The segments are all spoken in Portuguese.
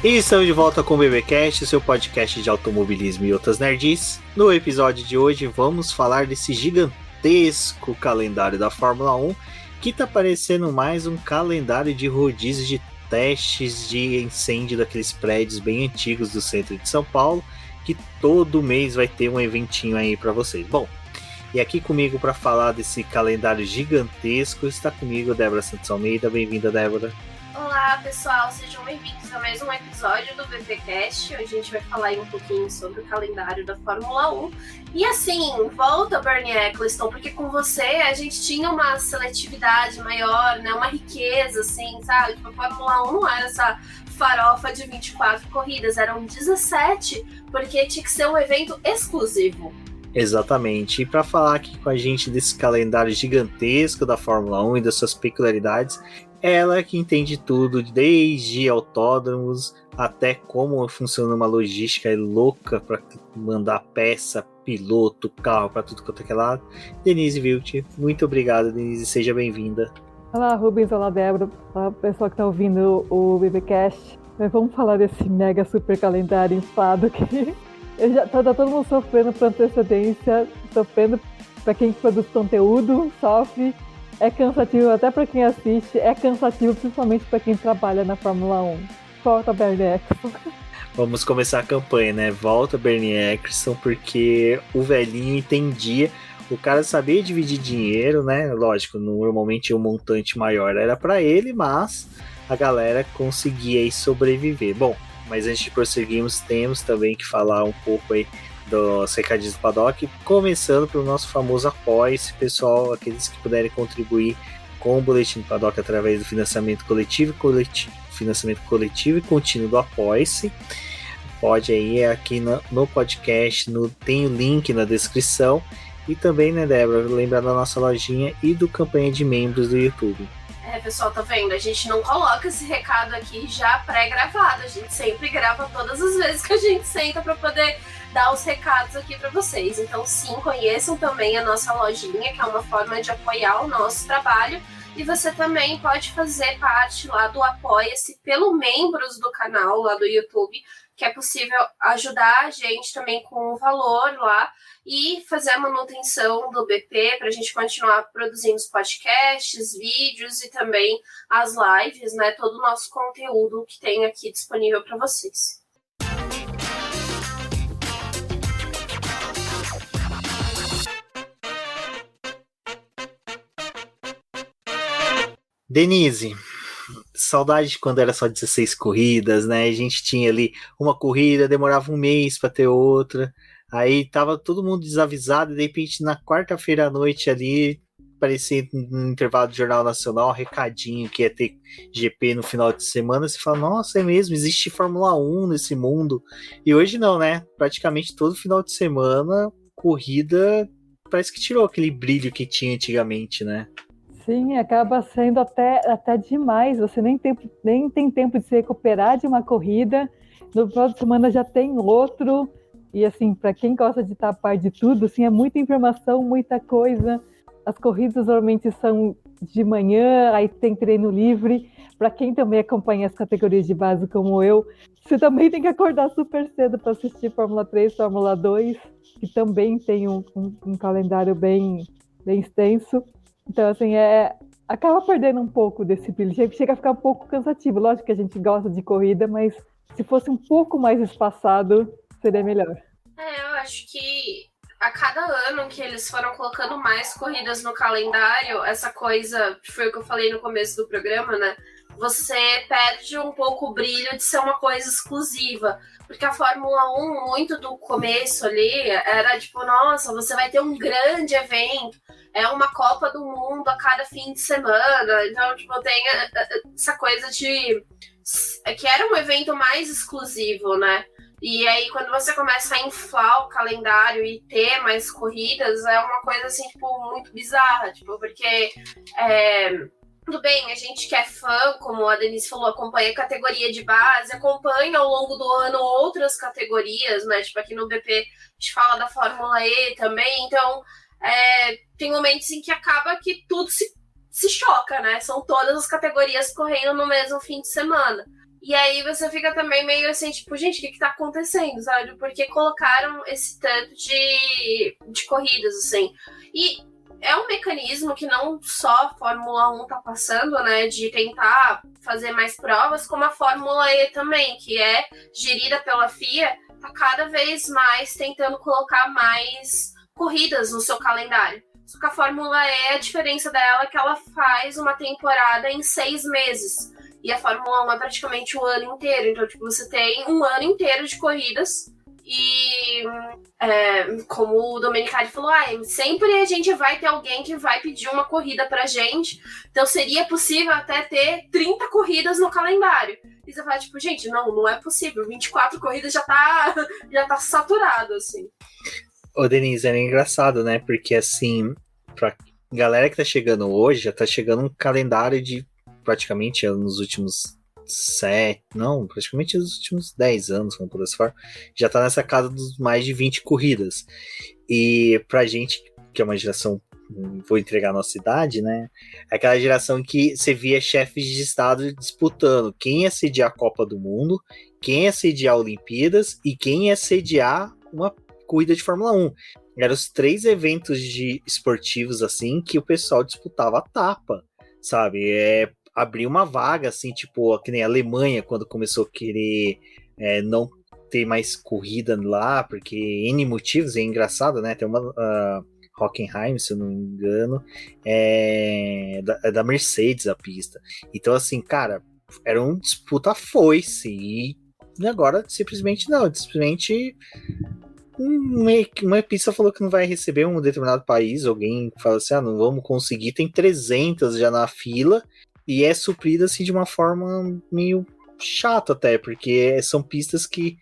E estamos de volta com o BBcast, seu podcast de automobilismo e outras nerds. No episódio de hoje vamos falar desse gigantesco calendário da Fórmula 1, que tá parecendo mais um calendário de rodízios de testes de incêndio daqueles prédios bem antigos do centro de São Paulo, que todo mês vai ter um eventinho aí para vocês. Bom, e aqui comigo para falar desse calendário gigantesco está comigo Débora Santos Almeida. Bem-vinda, Débora. Olá, pessoal, sejam bem-vindos a mais um episódio do BBcast. Hoje a gente vai falar aí um pouquinho sobre o calendário da Fórmula 1. E assim, volta Bernie Eccleston, porque com você a gente tinha uma seletividade maior, né? Uma riqueza, assim, sabe? Tipo, a Fórmula 1 não era essa farofa de 24 corridas, eram 17, porque tinha que ser um evento exclusivo. Exatamente, e para falar aqui com a gente desse calendário gigantesco da Fórmula 1 e das suas peculiaridades, ela que entende tudo, desde autódromos até como funciona uma logística louca para mandar peça, piloto, carro para tudo quanto é lado. Denise Wilt, muito obrigado, Denise, seja bem-vinda. Olá, Rubens, olá, Débora, olá, pessoal que está ouvindo o BBcast. Vamos falar desse mega super calendário inflado que tá todo mundo sofrendo por antecedência, sofrendo para quem produz conteúdo, sofre. É cansativo até para quem assiste, é cansativo principalmente para quem trabalha na Fórmula 1. Volta Bernie Eccleston. Vamos começar a campanha, né? Volta Bernie Eccleston, porque o velhinho entendia, o cara sabia dividir dinheiro, né? Lógico, normalmente o montante maior era para ele, mas a galera conseguia aí sobreviver. Bom, mas antes de prosseguirmos, temos também que falar um pouco aí dos recadinhos do Paddock, começando pelo nosso famoso Apoia-se, pessoal, aqueles que puderem contribuir com o Boletim do Paddock através do financiamento coletivo e contínuo do Apoia-se. Pode aí, aqui no podcast, tem o link na descrição, e também, né, Débora, lembrar da nossa lojinha e do campanha de membros do YouTube. Pessoal, tá vendo? A gente não coloca esse recado aqui já pré-gravado. A gente sempre grava todas as vezes que a gente senta para poder dar os recados aqui para vocês. Então, sim, conheçam também a nossa lojinha, que é uma forma de apoiar o nosso trabalho. E você também pode fazer parte lá do Apoia-se pelo membros do canal lá do YouTube, que é possível ajudar a gente também com o valor lá e fazer a manutenção do BP para a gente continuar produzindo os podcasts, vídeos e também as lives, né? Todo o nosso conteúdo que tem aqui disponível para vocês. Denise, saudade de quando era só 16 corridas, né? A gente tinha ali uma corrida, demorava um mês para ter outra. Aí tava todo mundo desavisado e de repente na quarta-feira à noite ali aparecia no intervalo do Jornal Nacional um recadinho que ia ter GP no final de semana. Você fala, nossa, é mesmo, existe Fórmula 1 nesse mundo. E hoje não, né? Praticamente todo final de semana, corrida parece que tirou aquele brilho que tinha antigamente, né? Sim, acaba sendo até demais. Você nem tem tempo de se recuperar de uma corrida. No final de semana já tem outro. E assim, para quem gosta de estar a par de tudo, assim, é muita informação, muita coisa. As corridas normalmente são de manhã, aí tem treino livre. Para quem também acompanha as categorias de base como eu, você também tem que acordar super cedo para assistir Fórmula 3, Fórmula 2, que também tem um calendário bem extenso. Então, assim, acaba perdendo um pouco desse brilho. Chega a ficar um pouco cansativo. Lógico que a gente gosta de corrida, mas se fosse um pouco mais espaçado, seria melhor. Eu acho que a cada ano que eles foram colocando mais corridas no calendário, essa coisa, foi o que eu falei no começo do programa, né? Você perde um pouco o brilho de ser uma coisa exclusiva. Porque a Fórmula 1, muito do começo ali, era tipo, nossa, você vai ter um grande evento, é uma Copa do Mundo a cada fim de semana. Então, tipo, tem essa coisa de... que era um evento mais exclusivo, né? E aí, quando você começa a inflar o calendário e ter mais corridas, é uma coisa, assim, tipo, muito bizarra, tipo, porque... tudo bem, a gente que é fã, como a Denise falou, acompanha a categoria de base, acompanha ao longo do ano outras categorias, né? Tipo, aqui no BP a gente fala da Fórmula E também, então tem momentos em que acaba que tudo se choca, né? São todas as categorias correndo no mesmo fim de semana. E aí você fica também meio assim, tipo, gente, o que tá acontecendo, sabe? Porque colocaram esse tanto de corridas, assim. E é um mecanismo que não só a Fórmula 1 tá passando, né, de tentar fazer mais provas, como a Fórmula E também, que é gerida pela FIA, tá cada vez mais tentando colocar mais corridas no seu calendário. Só que a Fórmula E, a diferença dela é que ela faz uma temporada em 6 meses. E a Fórmula 1 é praticamente o ano inteiro. Então, tipo, você tem um ano inteiro de corridas. E como o Domenicali falou, sempre a gente vai ter alguém que vai pedir uma corrida pra gente. Então seria possível até ter 30 corridas no calendário. E você fala, tipo, gente, não é possível. 24 corridas já tá saturado, assim. Ô, Denise, era engraçado, né? Porque, assim, pra galera que tá chegando hoje, já tá chegando um calendário de praticamente nos últimos praticamente nos últimos 10 anos, como por essa forma, já tá nessa casa dos mais de 20 corridas. E pra gente, que é uma geração, vou entregar a nossa idade, né? É aquela geração que você via chefes de estado disputando quem ia sediar a Copa do Mundo, quem ia sediar Olimpíadas e quem ia sediar uma corrida de Fórmula 1. Eram os 3 eventos esportivos, assim, que o pessoal disputava a tapa, sabe? Abrir uma vaga, assim, tipo, que nem a Alemanha, quando começou a querer não ter mais corrida lá, porque N motivos, é engraçado, né? Tem uma Hockenheim, se eu não me engano, é da Mercedes a pista. Então, assim, cara, era uma disputa foice, e agora simplesmente não, simplesmente uma pista falou que não vai receber um determinado país, alguém fala assim, não vamos conseguir, tem 300 já na fila, e é suprida assim de uma forma meio chata até, porque são pistas que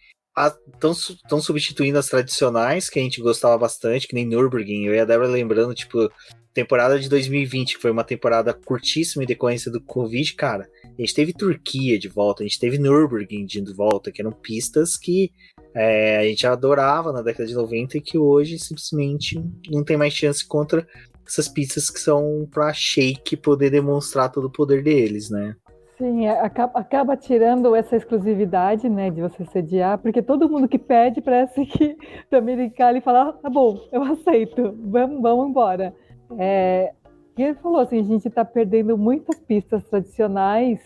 estão substituindo as tradicionais, que a gente gostava bastante, que nem Nürburgring. Eu e a Débora lembrando, tipo, temporada de 2020, que foi uma temporada curtíssima em decorrência do Covid, cara, a gente teve Turquia de volta, a gente teve Nürburgring de volta, que eram pistas que a gente adorava na década de 90 e que hoje simplesmente não tem mais chance contra essas pistas que são pra Sheik poder demonstrar todo o poder deles, né? Sim, acaba tirando essa exclusividade, né, de você sediar, porque todo mundo que pede parece que o americano fala, tá bom, eu aceito, vamos embora. E ele falou assim, a gente está perdendo muitas pistas tradicionais,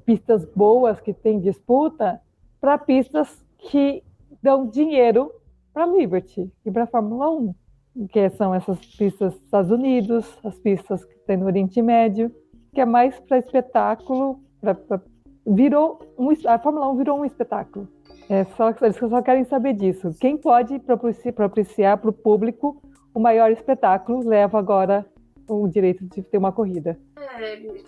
pistas boas que tem disputa, para pistas que dão dinheiro para a Liberty e para a Fórmula 1, que são essas pistas dos Estados Unidos, as pistas que tem no Oriente Médio, que é mais para espetáculo. A Fórmula 1 virou um espetáculo. Eles só querem saber disso. Quem pode propiciar para o público o maior espetáculo leva agora o direito de ter uma corrida.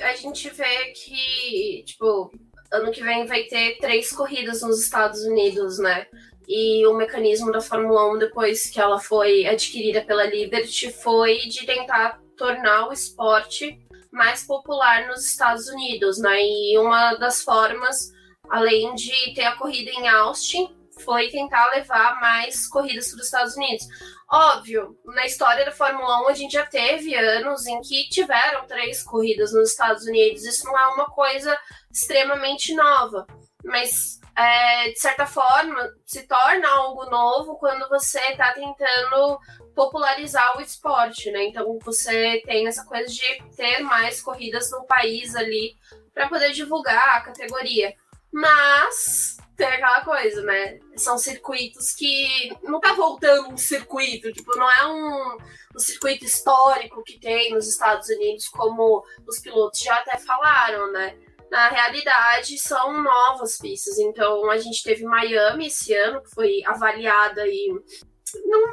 A gente vê que, tipo, ano que vem vai ter 3 corridas nos Estados Unidos, né? E o mecanismo da Fórmula 1, depois que ela foi adquirida pela Liberty, foi de tentar tornar o esporte mais popular nos Estados Unidos, né? E uma das formas, além de ter a corrida em Austin, foi tentar levar mais corridas para os Estados Unidos. Óbvio, na história da Fórmula 1 a gente já teve anos em que tiveram 3 corridas nos Estados Unidos. Isso não é uma coisa extremamente nova, mas de certa forma se torna algo novo quando você está tentando popularizar o esporte, né? Então você tem essa coisa de ter mais corridas no país ali para poder divulgar a categoria. Mas tem aquela coisa, né? São circuitos que não tá voltando um circuito, tipo, não é um circuito histórico que tem nos Estados Unidos, como os pilotos já até falaram, né? Na realidade, são novas pistas. Então, a gente teve Miami esse ano, que foi avaliada e não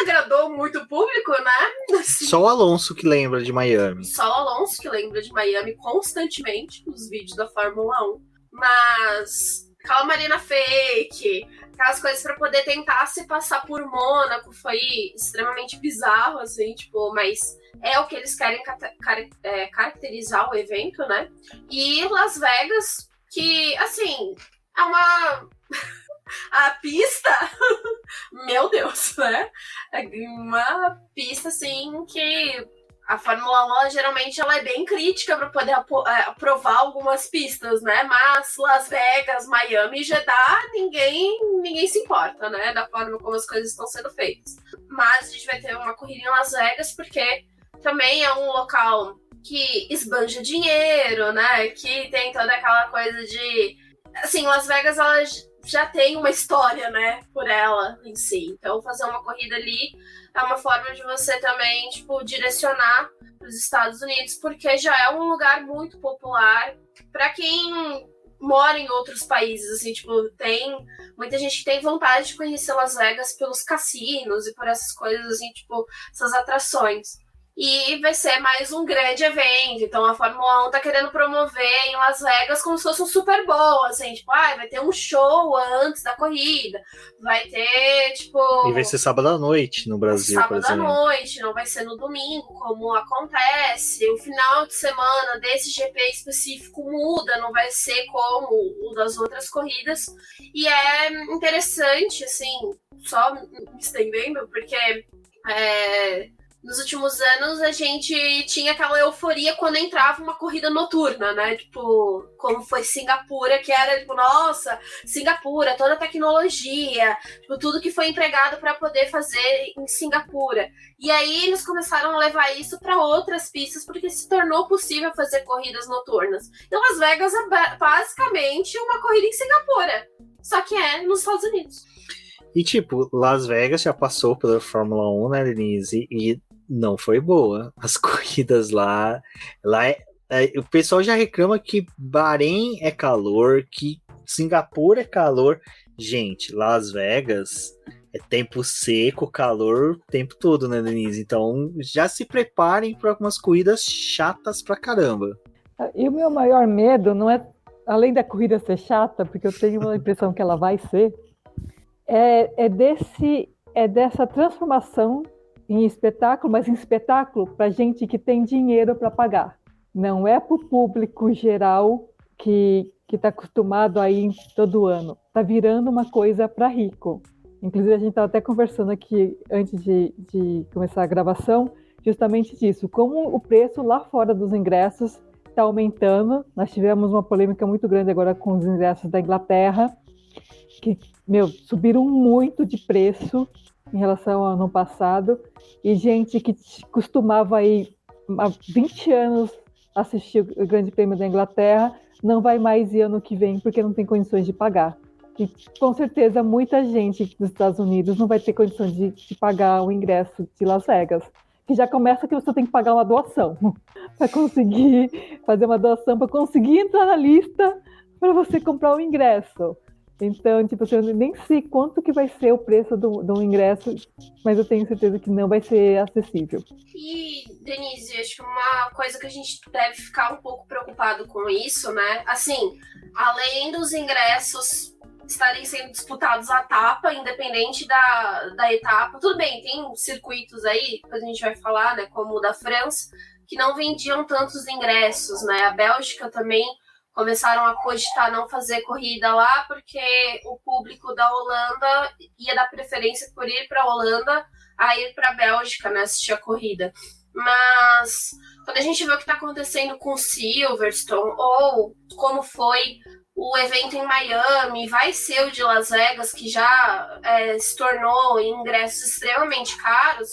agradou muito o público, né? Assim, só o Alonso que lembra de Miami. Só o Alonso que lembra de Miami constantemente nos vídeos da Fórmula 1. Mas aquela Marina fake, aquelas coisas para poder tentar se passar por Mônaco foi extremamente bizarro, assim, tipo, mas é o que eles querem caracterizar o evento, né? E Las Vegas, que, assim, é uma... A pista, meu Deus, né? É uma pista, assim, que A Fórmula 1, geralmente, ela é bem crítica para poder aprovar algumas pistas, né? Mas Las Vegas, Miami e Jeddah, ninguém se importa, né? Da forma como as coisas estão sendo feitas. Mas a gente vai ter uma corrida em Las Vegas, porque também é um local que esbanja dinheiro, né? Que tem toda aquela coisa de... Assim, Las Vegas, ela já tem uma história, né? Por ela em si. Então, fazer uma corrida ali é uma forma de você também, tipo, direcionar para os Estados Unidos, porque já é um lugar muito popular para quem mora em outros países, assim, tipo, tem muita gente que tem vontade de conhecer Las Vegas pelos cassinos e por essas coisas, assim, tipo, essas atrações. E vai ser mais um grande evento. Então a Fórmula 1 tá querendo promover em Las Vegas como se fosse um Super Bowl, assim, tipo, vai ter um show antes da corrida, vai ter, tipo... E vai ser sábado à noite no Brasil, por exemplo. Sábado à noite, não vai ser no domingo, como acontece. O final de semana desse GP específico muda, não vai ser como o das outras corridas. E é interessante, assim, só me estendendo, porque... Nos últimos anos, a gente tinha aquela euforia quando entrava uma corrida noturna, né? Tipo, como foi Singapura, que era, tipo, nossa, Singapura, toda a tecnologia, tipo, tudo que foi empregado para poder fazer em Singapura. E aí, eles começaram a levar isso para outras pistas, porque se tornou possível fazer corridas noturnas. Então, Las Vegas é basicamente uma corrida em Singapura, só que é nos Estados Unidos. E, tipo, Las Vegas já passou pela Fórmula 1, né, Denise? E não foi boa. As corridas lá o pessoal já reclama que Bahrein é calor, que Singapura é calor. Gente, Las Vegas é tempo seco, calor o tempo todo, né, Denise? Então já se preparem para algumas corridas chatas pra caramba. E o meu maior medo não é, além da corrida ser chata, porque eu tenho a impressão que ela vai ser, é dessa transformação em espetáculo, mas em espetáculo para gente que tem dinheiro para pagar. Não é para o público geral que está acostumado a ir todo ano. Está virando uma coisa para rico. Inclusive, a gente estava até conversando aqui antes de começar a gravação, justamente disso. Como o preço lá fora dos ingressos está aumentando. Nós tivemos uma polêmica muito grande agora com os ingressos da Inglaterra, que, subiram muito de preço em relação ao ano passado, e gente que costumava ir há 20 anos assistir o Grande Prêmio da Inglaterra não vai mais ir ano que vem porque não tem condições de pagar. E com certeza muita gente dos Estados Unidos não vai ter condições de pagar o ingresso de Las Vegas, que já começa que você tem que pagar uma doação para conseguir fazer uma doação, para conseguir entrar na lista para você comprar o ingresso. Então, tipo, eu nem sei quanto que vai ser o preço do ingresso, mas eu tenho certeza que não vai ser acessível. E, Denise, acho que uma coisa que a gente deve ficar um pouco preocupado com isso, né? Assim, além dos ingressos estarem sendo disputados à etapa, independente da etapa, tudo bem, tem circuitos aí, depois a gente vai falar, né, como o da França, que não vendiam tantos ingressos, né? A Bélgica também começaram a cogitar não fazer corrida lá, porque o público da Holanda ia dar preferência por ir para a Holanda a ir para a Bélgica, né, assistir a corrida. Mas quando a gente vê o que está acontecendo com Silverstone, ou como foi o evento em Miami, vai ser o de Las Vegas, que já se tornou em ingressos extremamente caros,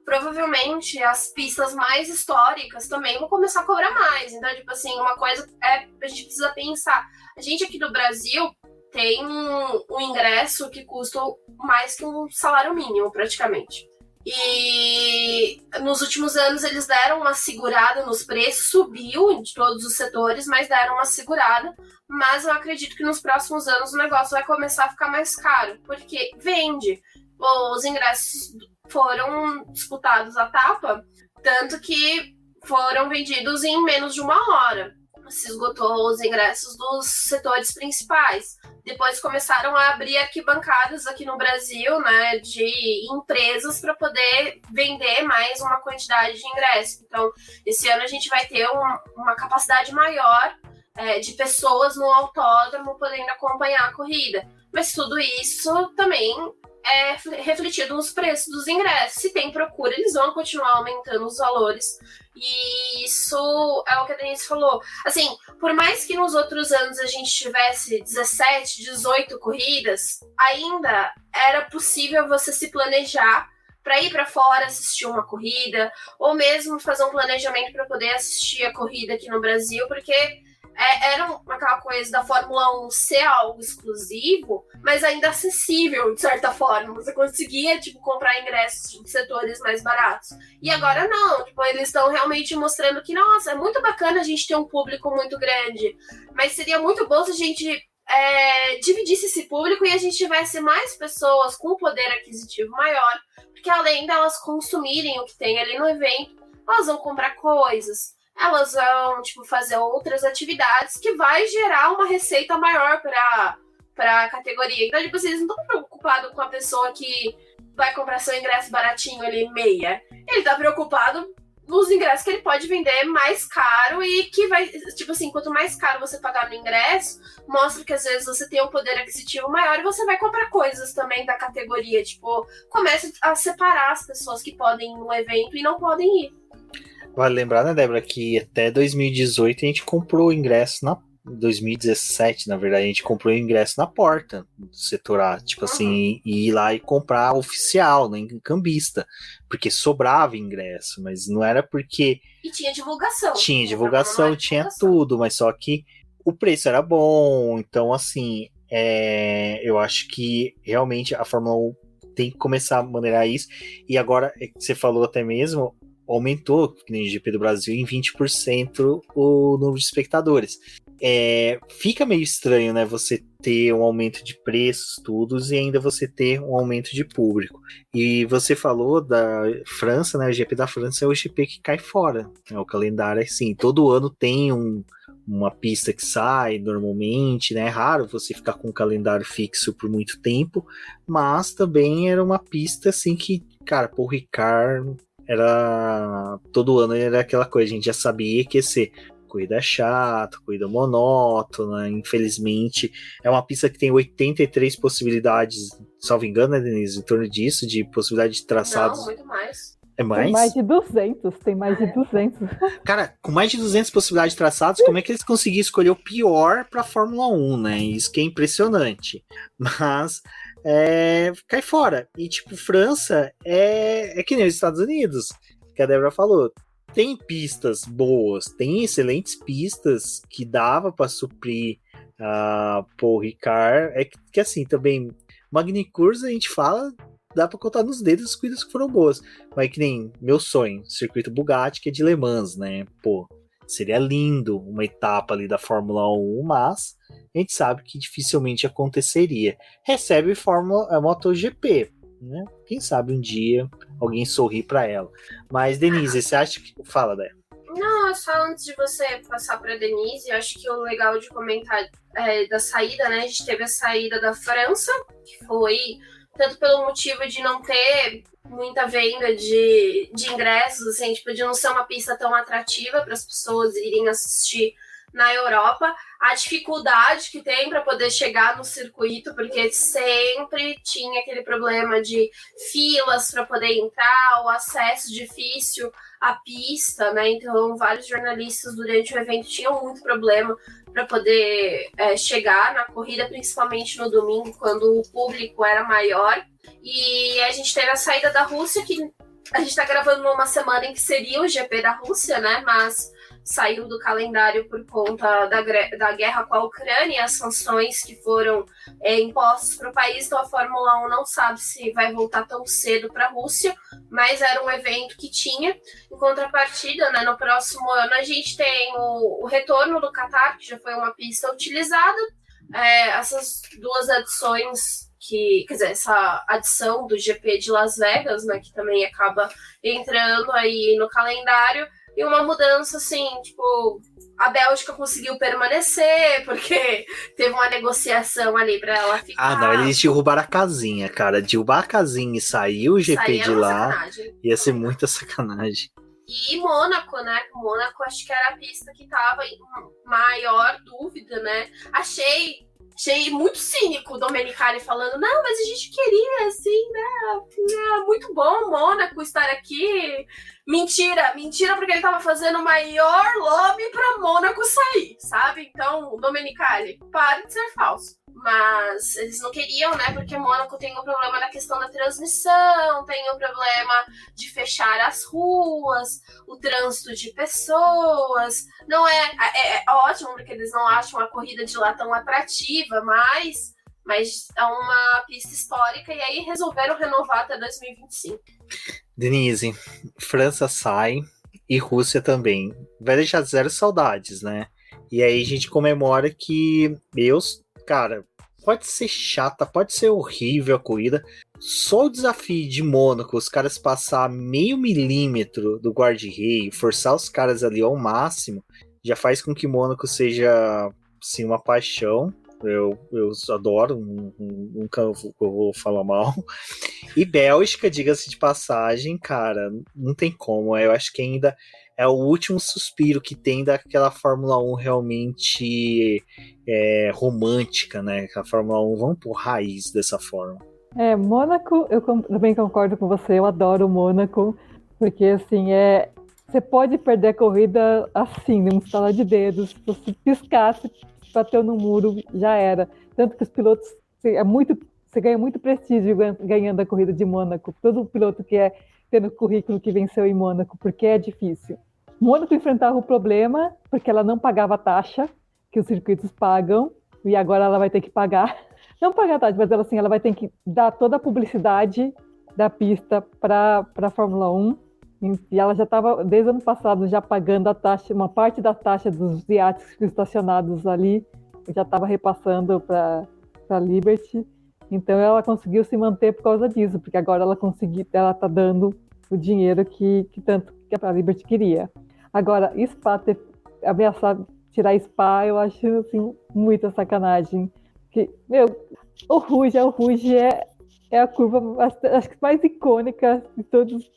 provavelmente as pistas mais históricas também vão começar a cobrar mais. Então, tipo assim, uma coisa a gente precisa pensar. A gente aqui do Brasil tem um ingresso que custa mais que um salário mínimo, praticamente. E nos últimos anos eles deram uma segurada nos preços, subiu de todos os setores, mas deram uma segurada. Mas eu acredito que nos próximos anos o negócio vai começar a ficar mais caro, porque vende. Os ingressos foram disputados à etapa, tanto que foram vendidos em menos de 1 hora. Se esgotou os ingressos dos setores principais. Depois começaram a abrir arquibancadas aqui no Brasil, né, de empresas para poder vender mais uma quantidade de ingressos. Então, esse ano a gente vai ter uma capacidade maior de pessoas no autódromo podendo acompanhar a corrida. Mas tudo isso também é refletido nos preços dos ingressos. Se tem procura, eles vão continuar aumentando os valores. E isso é o que a Denise falou. Assim, por mais que nos outros anos a gente tivesse 17, 18 corridas, ainda era possível você se planejar para ir para fora assistir uma corrida, ou mesmo fazer um planejamento para poder assistir a corrida aqui no Brasil, porque era aquela coisa da Fórmula 1 ser algo exclusivo, mas ainda acessível, de certa forma. Você conseguia, tipo, comprar ingressos de setores mais baratos. E agora não, tipo, eles estão realmente mostrando que, nossa, é muito bacana a gente ter um público muito grande, mas seria muito bom se a gente dividisse esse público e a gente tivesse mais pessoas com poder aquisitivo maior, porque além delas consumirem o que tem ali no evento, elas vão comprar coisas, elas vão, tipo, fazer outras atividades que vai gerar uma receita maior para a categoria. Então, tipo, vocês não estão preocupados com a pessoa que vai comprar seu ingresso baratinho ali, meia. Ele tá preocupado nos ingressos que ele pode vender mais caro e que vai, tipo assim, quanto mais caro você pagar no ingresso, mostra que às vezes você tem um poder aquisitivo maior e você vai comprar coisas também da categoria. Tipo, começa a separar as pessoas que podem ir no evento e não podem ir. Vale lembrar, né, Débora, que até 2018 a gente comprou o ingresso 2017, na verdade, a gente comprou o ingresso na porta do setor A, tipo assim, ir lá e comprar oficial, né, em cambista, porque sobrava ingresso, mas não era porque... E tinha divulgação. Tinha divulgação, tinha tudo, mas só que o preço era bom, então assim, eu acho que realmente a Fórmula 1 tem que começar a maneirar isso, e agora, você falou até mesmo, aumentou, que nem o GP do Brasil, em 20% o número de espectadores. Fica meio estranho, né, você ter um aumento de preços, tudo, e ainda você ter um aumento de público. E você falou da França, né, o GP da França é o GP que cai fora, né, o calendário é assim, todo ano tem uma pista que sai normalmente, né, é raro você ficar com um calendário fixo por muito tempo, mas também era uma pista assim que, cara, Paul Ricard todo ano era aquela coisa, a gente já sabia que ia ser corrida chata, corrida monótona, infelizmente é uma pista que tem 83 possibilidades, salvo engano, né, Denise, em torno disso, de possibilidade de traçados. Não, muito mais. É mais? Tem mais de 200. Cara, com mais de 200 possibilidades de traçados, como é que eles conseguiram escolher o pior pra Fórmula 1, né? Isso que é impressionante. Mas cai fora. E, tipo, França é que nem os Estados Unidos, que a Débora falou. Tem pistas boas, tem excelentes pistas que dava pra suprir Paul Ricard. Que assim, também, Magny-Cours a gente fala, dá pra contar nos dedos as corridas que foram boas. Mas que nem meu sonho, circuito Bugatti, que é de Le Mans, né? Pô, seria lindo uma etapa ali da Fórmula 1, mas a gente sabe que dificilmente aconteceria. Recebe MotoGP, né? Quem sabe um dia alguém sorrir pra ela. Mas, Denise, você acha que... Fala, Dé. Não, só antes de você passar pra Denise, eu acho que o legal de comentar da saída, né? A gente teve a saída da França, que foi tanto pelo motivo de não ter muita venda de ingressos, assim, tipo, de não ser uma pista tão atrativa para as pessoas irem assistir na Europa, a dificuldade que tem para poder chegar no circuito, porque sempre tinha aquele problema de filas para poder entrar, o acesso difícil à pista, né? Então, vários jornalistas durante o evento tinham muito problema para poder chegar na corrida, principalmente no domingo, quando o público era maior. E a gente teve a saída da Rússia, que a gente está gravando numa semana em que seria o GP da Rússia, né? Mas saiu do calendário por conta da guerra com a Ucrânia e as sanções que foram impostas para o país. Então a Fórmula 1 não sabe se vai voltar tão cedo para a Rússia, mas era um evento que tinha. Em contrapartida, né, no próximo ano a gente tem o retorno do Qatar, que já foi uma pista utilizada. Essas duas adições quer dizer, essa adição do GP de Las Vegas, né, que também acaba entrando aí no calendário. E uma mudança, assim, tipo, a Bélgica conseguiu permanecer, porque teve uma negociação ali pra ela ficar. Não, eles derrubaram a casinha, cara. Derrubar a casinha e sair o GP de lá, sacanagem. Ia ser muita sacanagem. E Mônaco, né? Mônaco acho que era a pista que tava em maior dúvida, né? Achei Achei muito cínico o Domenicali falando, não, mas a gente queria, assim, né? Muito bom o Mônaco estar aqui. Mentira, porque ele tava fazendo o maior lobby pra Mônaco sair, sabe? Então, Domenicali, pare de ser falso. Mas eles não queriam, né? Porque Mônaco tem um problema na questão da transmissão, tem um problema de fechar as ruas, o trânsito de pessoas. Não é ótimo, porque eles não acham a corrida de lá tão atrativa, mas é uma pista histórica e aí resolveram renovar até 2025. Denise, França sai e Rússia também. Vai deixar zero saudades, né? E aí a gente comemora que cara, pode ser chata, pode ser horrível a corrida. Só o desafio de Mônaco, os caras passar meio milímetro do guarda-reio, forçar os caras ali ao máximo, já faz com que Mônaco seja, assim, uma paixão. Eu adoro, nunca vou falar mal. E Bélgica, diga-se de passagem, cara, não tem como. Eu acho que ainda é o último suspiro que tem daquela Fórmula 1 realmente romântica, né? A Fórmula 1, vamos por raiz dessa forma. Mônaco, eu também concordo com você, eu adoro Mônaco, porque assim, você pode perder a corrida assim, num estalar de dedos, se você piscar, se bateu no muro, já era. Tanto que os pilotos, você ganha muito prestígio ganhando a corrida de Mônaco, todo piloto que tendo currículo que venceu em Mônaco, porque é difícil. Mônaco enfrentava o problema porque ela não pagava a taxa que os circuitos pagam, e agora ela vai ter que pagar. Não pagar a taxa, mas ela vai ter que dar toda a publicidade da pista para a Fórmula 1. E ela já estava, desde o ano passado, já pagando a taxa, uma parte da taxa dos iates estacionados ali, já estava repassando para a Liberty. Então ela conseguiu se manter por causa disso, porque agora ela está dando o dinheiro que tanto que a Liberty queria. Agora, Spa ameaçar tirar Spa, eu acho assim, muita sacanagem. Que, o Rouge é a curva, acho que mais icônica de todos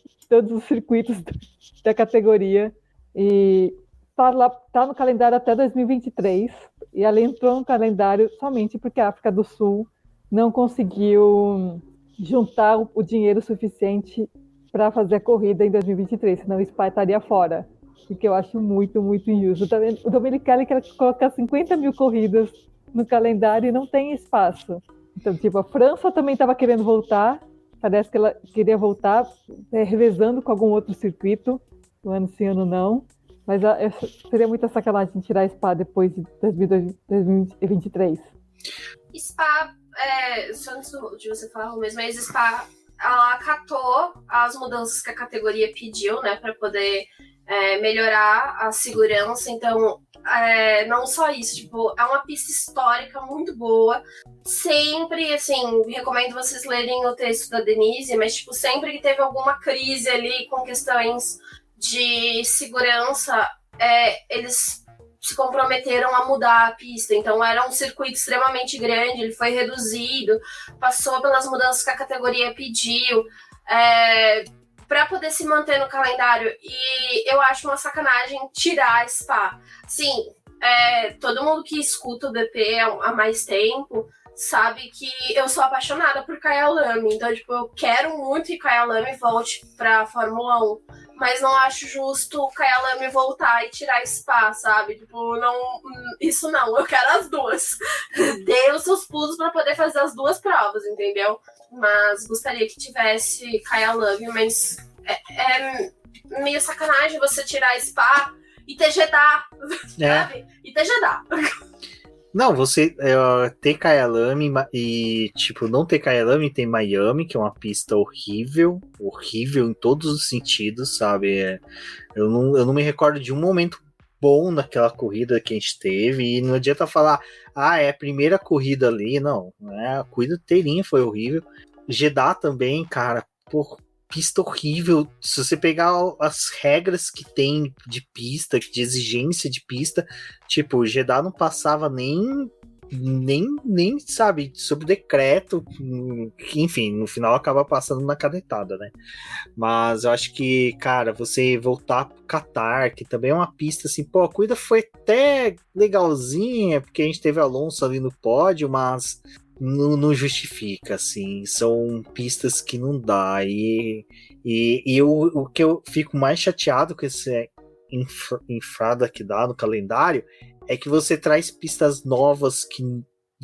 os circuitos da categoria. E tá no calendário até 2023. E ela entrou no calendário somente porque a África do Sul não conseguiu juntar o dinheiro suficiente para fazer a corrida em 2023, senão o Spa estaria fora. O que eu acho muito, muito injusto. O Domenicali quer colocar 50 mil corridas no calendário e não tem espaço. Então, a França também estava querendo voltar, parece que ela queria voltar revezando com algum outro circuito, no ano sim, ano não, mas seria muita sacanagem tirar Spa depois de 2023. Spa, só antes de você falar mesmo, mas Spa, ela acatou as mudanças que a categoria pediu, né, para poder melhorar a segurança. Então, não só isso, é uma pista histórica muito boa. Sempre, assim, recomendo vocês lerem o texto da Denise, mas, sempre que teve alguma crise ali com questões de segurança, eles se comprometeram a mudar a pista. Então, era um circuito extremamente grande, ele foi reduzido, passou pelas mudanças que a categoria pediu, para poder se manter no calendário. E eu acho uma sacanagem tirar a Spa. Sim, todo mundo que escuta o BP há mais tempo sabe que eu sou apaixonada por Kaya Lame. Então, eu quero muito que Kaya Lame volte pra Fórmula 1. Mas não acho justo o Kaya Lame voltar e tirar Spa, sabe? Não, isso não, eu quero as duas. Dê os seus pulos para poder fazer as duas provas, entendeu? Mas gostaria que tivesse Kaya Lame, mas é meio sacanagem você tirar Spa e ter Jeddah, sabe? E ter Jeddah. Não, você ter Kaya Lame e, não ter Kaya Lame, tem Miami, que é uma pista horrível em todos os sentidos, sabe? Eu não me recordo de um momento bom naquela corrida que a gente teve, e não adianta falar, é a primeira corrida ali, não, a corrida inteirinha foi horrível. Jeddah também, cara, pista horrível. Se você pegar as regras que tem de pista, de exigência de pista, Jeddah não passava nem nem sabe, sob decreto, que, enfim, no final acaba passando na canetada, né? Mas eu acho que, cara, você voltar pro Qatar, que também é uma pista assim, pô, a corrida foi até legalzinha, porque a gente teve Alonso ali no pódio, mas não justifica, assim, são pistas que não dá, o que eu fico mais chateado com esse infrada que dá no calendário é que você traz pistas novas que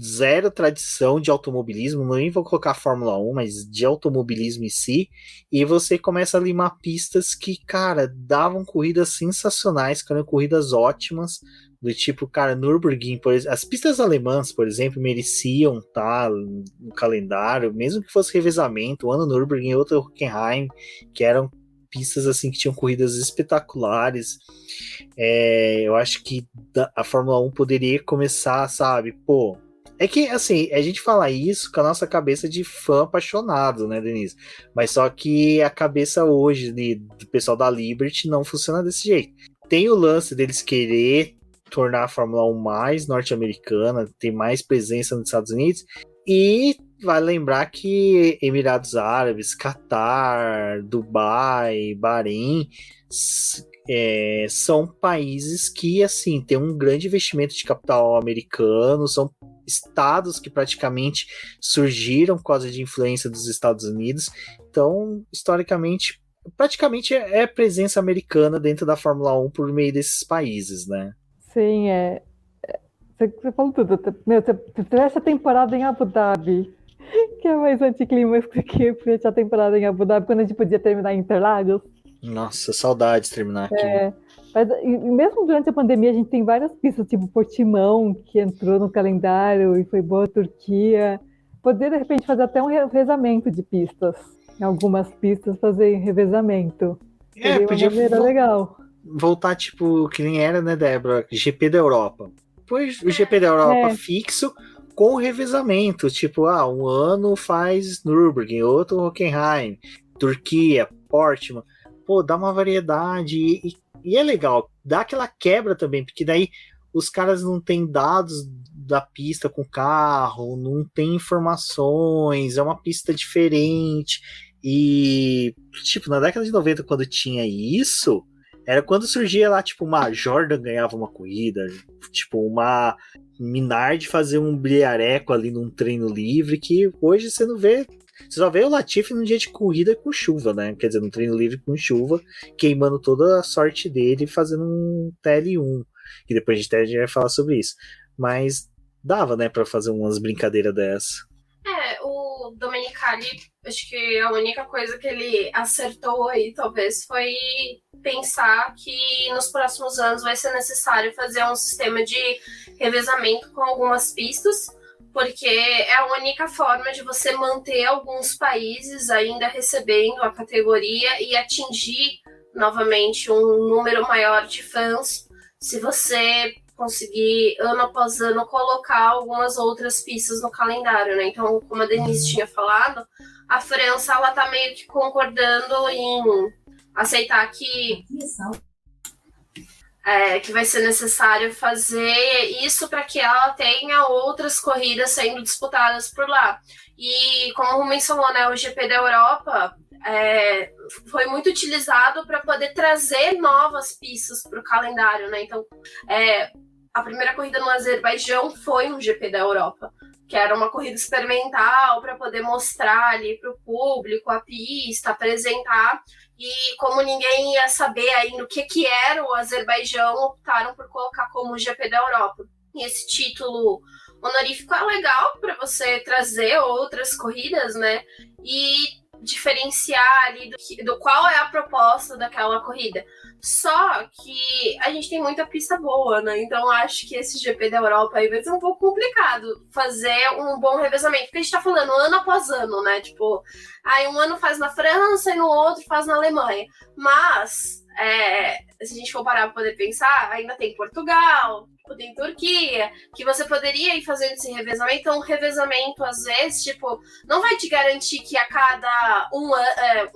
zero tradição de automobilismo, nem vou colocar Fórmula 1, mas de automobilismo em si, e você começa a limar pistas que, cara, davam corridas sensacionais, que eram corridas ótimas, do tipo, cara, Nürburgring, por exemplo, as pistas alemãs, por exemplo, mereciam estar no calendário, mesmo que fosse revezamento, um ano Nürburgring, outro Hockenheim, que eram pistas assim que tinham corridas espetaculares. Eu acho que a Fórmula 1 poderia começar, sabe, pô, é que, assim, a gente fala isso com a nossa cabeça de fã apaixonado, né, Denise? Mas só que a cabeça hoje do pessoal da Liberty não funciona desse jeito. Tem o lance deles querer tornar a Fórmula 1 mais norte-americana, ter mais presença nos Estados Unidos, e vale lembrar que Emirados Árabes, Catar, Dubai, Bahrein são países que, assim, tem um grande investimento de capital americano, são estados que praticamente surgiram por causa de influência dos Estados Unidos, então, historicamente, praticamente é presença americana dentro da Fórmula 1 por meio desses países, né? Sim, você falou tudo. Meu, você fecha a temporada em Abu Dhabi, que é mais anticlímax que fechar a temporada em Abu Dhabi, quando a gente podia terminar em Interlagos. Nossa, saudades de terminar aqui. Mas e mesmo durante a pandemia, a gente tem várias pistas, tipo Portimão, que entrou no calendário e foi boa a Turquia. Poder, de repente, fazer até um revezamento de pistas. Em algumas pistas, fazer revezamento. Seria podia uma maneira legal. voltar, tipo, que nem era, né, Débora? GP da Europa. Depois o GP da Europa fixo com revezamento. Tipo, um ano faz Nürburgring, outro Hockenheim, Turquia, Portimão. Pô, dá uma variedade e é legal. Dá aquela quebra também, porque daí os caras não têm dados da pista com o carro, não tem informações, é uma pista diferente. E, tipo, na década de 90, quando tinha isso, era quando surgia lá, tipo, uma Jordan ganhava uma corrida, tipo, uma Minardi fazer um brilhareco ali num treino livre, que hoje você não vê. Você só vê o Latifi num dia de corrida com chuva, né? Quer dizer, num treino livre com chuva, queimando toda a sorte dele, fazendo um TL1. Que depois a gente vai falar sobre isso. Mas dava, né, pra fazer umas brincadeiras dessas. O Domenicali, acho que a única coisa que ele acertou aí, talvez, foi pensar que nos próximos anos vai ser necessário fazer um sistema de revezamento com algumas pistas, porque é a única forma de você manter alguns países ainda recebendo a categoria e atingir novamente um número maior de fãs, se você conseguir, ano após ano, colocar algumas outras pistas no calendário, né? Então, como a Denise tinha falado, a França, ela tá meio que concordando em aceitar que vai ser necessário fazer isso para que ela tenha outras corridas sendo disputadas por lá. E como mencionou, né, o GP da Europa foi muito utilizado para poder trazer novas pistas para o calendário, né? Então, a primeira corrida no Azerbaijão foi um GP da Europa, que era uma corrida experimental para poder mostrar ali para o público a pista, apresentar. E como ninguém ia saber ainda o que era o Azerbaijão, optaram por colocar como o GP da Europa. E esse título honorífico é legal para você trazer outras corridas, né? E diferenciar ali do qual é a proposta daquela corrida. Só que a gente tem muita pista boa, né? Então acho que esse GP da Europa aí vai ser um pouco complicado fazer um bom revezamento, porque a gente tá falando ano após ano, né? Tipo, aí um ano faz na França e no outro faz na Alemanha. Mas, se a gente for parar pra poder pensar, ainda tem Portugal, tem Turquia, que você poderia ir fazendo esse revezamento. Então, o revezamento, às vezes, tipo, não vai te garantir que a cada um ano,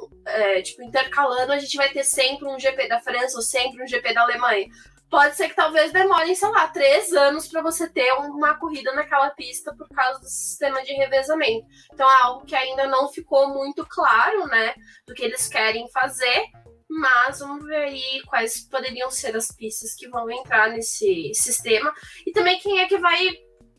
intercalando, a gente vai ter sempre um GP da França ou sempre um GP da Alemanha. pode ser que talvez demorem, sei lá, 3 anos para você ter uma corrida naquela pista por causa do sistema de revezamento. Então é algo que ainda não ficou muito claro, né, do que eles querem fazer, mas vamos ver aí quais poderiam ser as pistas que vão entrar nesse sistema e também quem é que vai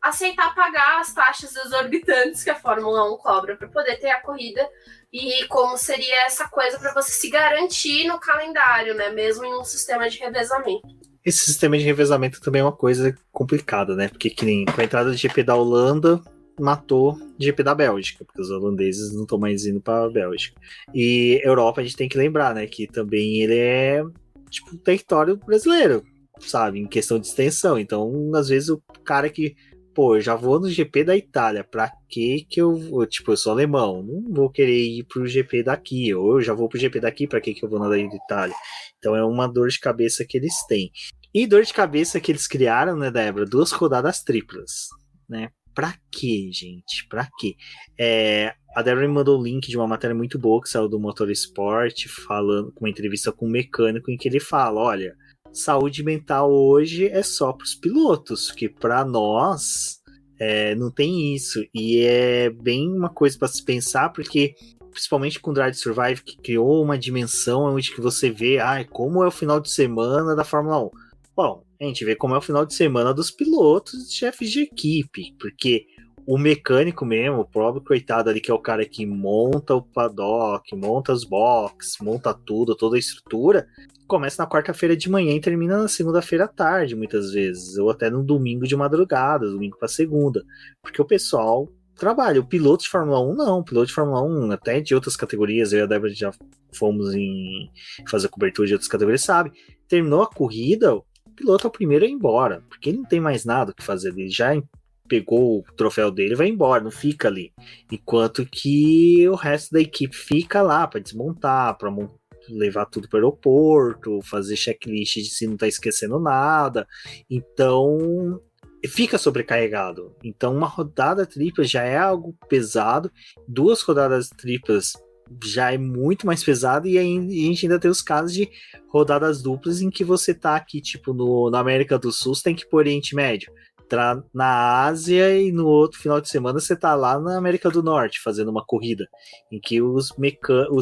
aceitar pagar as taxas exorbitantes que a Fórmula 1 cobra para poder ter a corrida e como seria essa coisa para você se garantir no calendário, né, mesmo em um sistema de revezamento. Esse sistema de revezamento também é uma coisa complicada, né? Porque que nem com a entrada do GP da Holanda, matou o GP da Bélgica, porque os holandeses não estão mais indo para a Bélgica. E Europa, a gente tem que lembrar, né? Que também ele é tipo um território brasileiro, sabe? Em questão de extensão. Então, às vezes, o cara que, pô, eu já vou no GP da Itália, pra que eu vou? Tipo, eu sou alemão, não vou querer ir pro GP daqui, ou eu já vou pro GP daqui, pra que eu vou na da Itália? Então é uma dor de cabeça que eles têm. E dor de cabeça que eles criaram, né, Débora? 2 rodadas triplas, né? Pra quê, gente? Pra quê? A Débora me mandou o link de uma matéria muito boa que saiu do Motorsport, falando com uma entrevista com um mecânico em que ele fala, olha, saúde mental hoje é só para os pilotos, porque para nós não tem isso. E é bem uma coisa para se pensar, porque principalmente com o Drive to Survive, que criou uma dimensão onde que você vê como é o final de semana da Fórmula 1. Bom, a gente vê como é o final de semana dos pilotos e chefes de equipe, porque o mecânico mesmo, o próprio coitado ali, que é o cara que monta o paddock, monta os boxes, monta tudo, toda a estrutura, começa na quarta-feira de manhã e termina na segunda-feira à tarde, muitas vezes, ou até no domingo de madrugada, domingo para segunda, porque o pessoal trabalha. O piloto de Fórmula 1 não, o piloto de Fórmula 1, até de outras categorias, eu e a Débora já fomos em fazer cobertura de outras categorias, sabe? Terminou a corrida, o piloto é o primeiro a ir embora, porque ele não tem mais nada o que fazer, ele já pegou o troféu dele e vai embora, não fica ali. Enquanto que o resto da equipe fica lá para desmontar, para levar tudo para o aeroporto, fazer checklist de se não tá esquecendo nada. Então fica sobrecarregado. Então uma rodada tripla já é algo pesado, 2 rodadas triplas já é muito mais pesado, e aí a gente ainda tem os casos de rodadas duplas em que você tá aqui, tipo, na América do Sul, você tem que ir pro Oriente Médio, na Ásia, e no outro final de semana você tá lá na América do Norte fazendo uma corrida em que os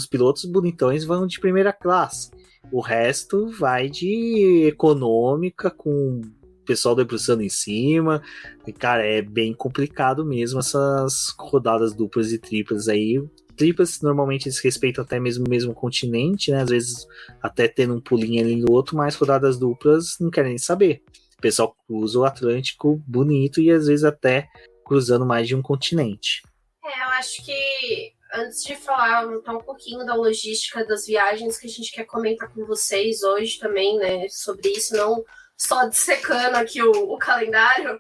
pilotos bonitões vão de primeira classe, o resto vai de econômica, com o pessoal debruçando em cima. E cara, é bem complicado mesmo essas rodadas duplas e triplas aí. Triplas normalmente eles respeitam até mesmo o mesmo continente, né? Às vezes até tendo um pulinho ali no outro, mas rodadas duplas não querem nem saber. O pessoal cruza o Atlântico bonito e às vezes até cruzando mais de um continente. Eu acho que antes de falar então, um pouquinho da logística das viagens que a gente quer comentar com vocês hoje também, né, sobre isso, não só dissecando aqui o calendário,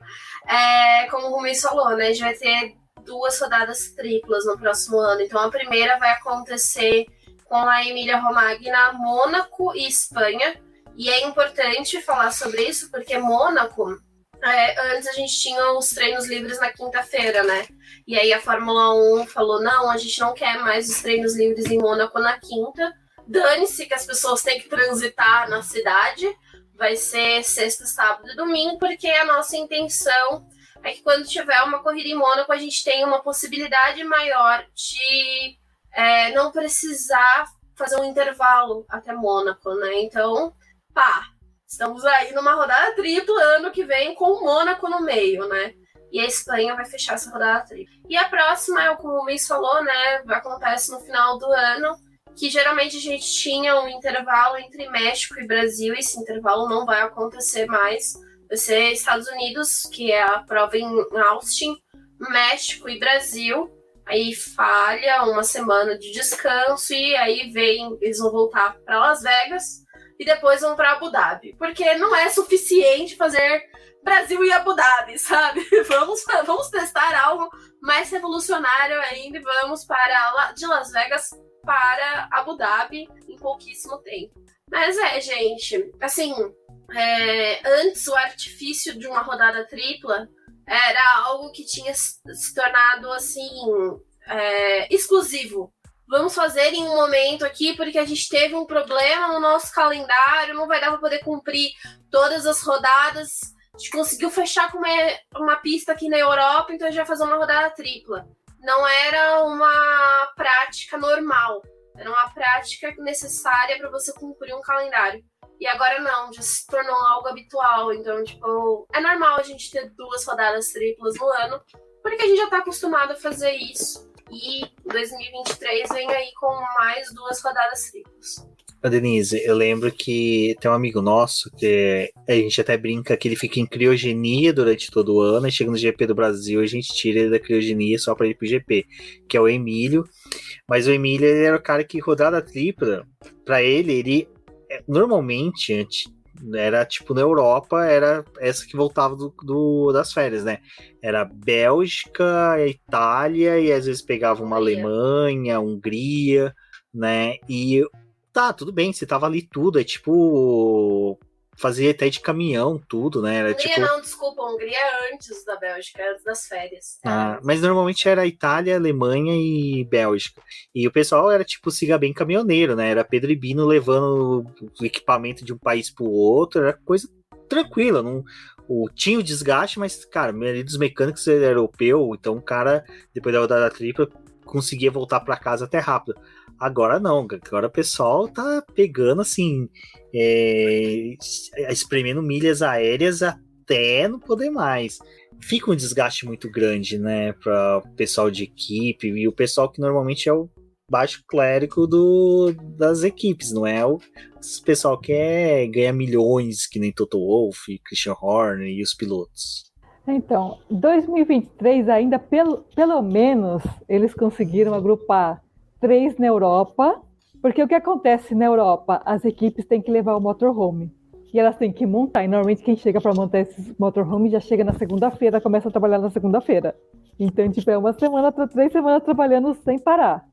como o Rubens falou, né, a gente vai ter 2 rodadas triplas no próximo ano. Então a primeira vai acontecer com a Emília-Romagna, Mônaco e Espanha. E é importante falar sobre isso, porque Mônaco, antes a gente tinha os treinos livres na quinta-feira, né? E aí a Fórmula 1 falou, não, a gente não quer mais os treinos livres em Mônaco na quinta. Dane-se que as pessoas têm que transitar na cidade. Vai ser sexta, sábado e domingo, porque a nossa intenção é que quando tiver uma corrida em Mônaco, a gente tenha uma possibilidade maior de não precisar fazer um intervalo até Mônaco, né? Então, estamos aí numa rodada tripla ano que vem com o Mônaco no meio, né? E a Espanha vai fechar essa rodada tripla. E a próxima, como o Luiz falou, né? Acontece no final do ano, que geralmente a gente tinha um intervalo entre México e Brasil. Esse intervalo não vai acontecer mais. Vai ser Estados Unidos, que é a prova em Austin, México e Brasil. Aí falha uma semana de descanso e aí eles vão voltar para Las Vegas e depois vão para Abu Dhabi. Porque não é suficiente fazer Brasil e Abu Dhabi, sabe? Vamos testar algo mais revolucionário ainda e vamos de Las Vegas para Abu Dhabi em pouquíssimo tempo. Mas gente, assim, antes o artifício de uma rodada tripla era algo que tinha se tornado, assim, exclusivo vamos fazer em um momento aqui, porque a gente teve um problema no nosso calendário, não vai dar para poder cumprir todas as rodadas. A gente conseguiu fechar com uma pista aqui na Europa, então a gente vai fazer uma rodada tripla. Não era uma prática normal, era uma prática necessária para você cumprir um calendário. E agora não, já se tornou algo habitual. Então, tipo, é normal a gente ter 2 rodadas triplas no ano, porque a gente já tá acostumado a fazer isso. E 2023 vem aí com mais 2 rodadas triplas. Denise, eu lembro que tem um amigo nosso que a gente até brinca que ele fica em criogenia durante todo o ano, e chega no GP do Brasil, a gente tira ele da criogenia só para ir pro GP, que é o Emílio. Mas o Emílio, ele era o cara que rodada tripla, para ele normalmente era tipo na Europa, era essa que voltava das férias, né? Era Bélgica, Itália, e às vezes pegava uma Alemanha, Hungria, né? E tá, tudo bem, você tava ali tudo, é tipo fazia até de caminhão, tudo, né? Era, Hungria tipo... não, desculpa, Hungria antes da Bélgica, antes das férias. Mas normalmente era Itália, Alemanha e Bélgica. E o pessoal era tipo siga bem caminhoneiro, né? Era Pedro e Bino levando o equipamento de um país pro outro, era coisa tranquila, não... tinha o desgaste, mas, cara, a maioria dos mecânicos era europeu, então o cara, depois da rodada tripla, conseguia voltar para casa até rápido. Agora não, agora o pessoal tá pegando assim, espremendo milhas aéreas até não poder mais. Fica um desgaste muito grande, né, para o pessoal de equipe, e o pessoal que normalmente é o baixo clérigo das equipes, não é o pessoal que ganha milhões, que nem Toto Wolff, Christian Horner e os pilotos. Então, 2023 ainda, pelo menos, eles conseguiram agrupar 3 na Europa, porque o que acontece na Europa? As equipes têm que levar o motorhome, e elas têm que montar, e normalmente quem chega para montar esses motorhome já chega na segunda-feira, começa a trabalhar na segunda-feira. Então, tipo, é 3 semanas trabalhando sem parar.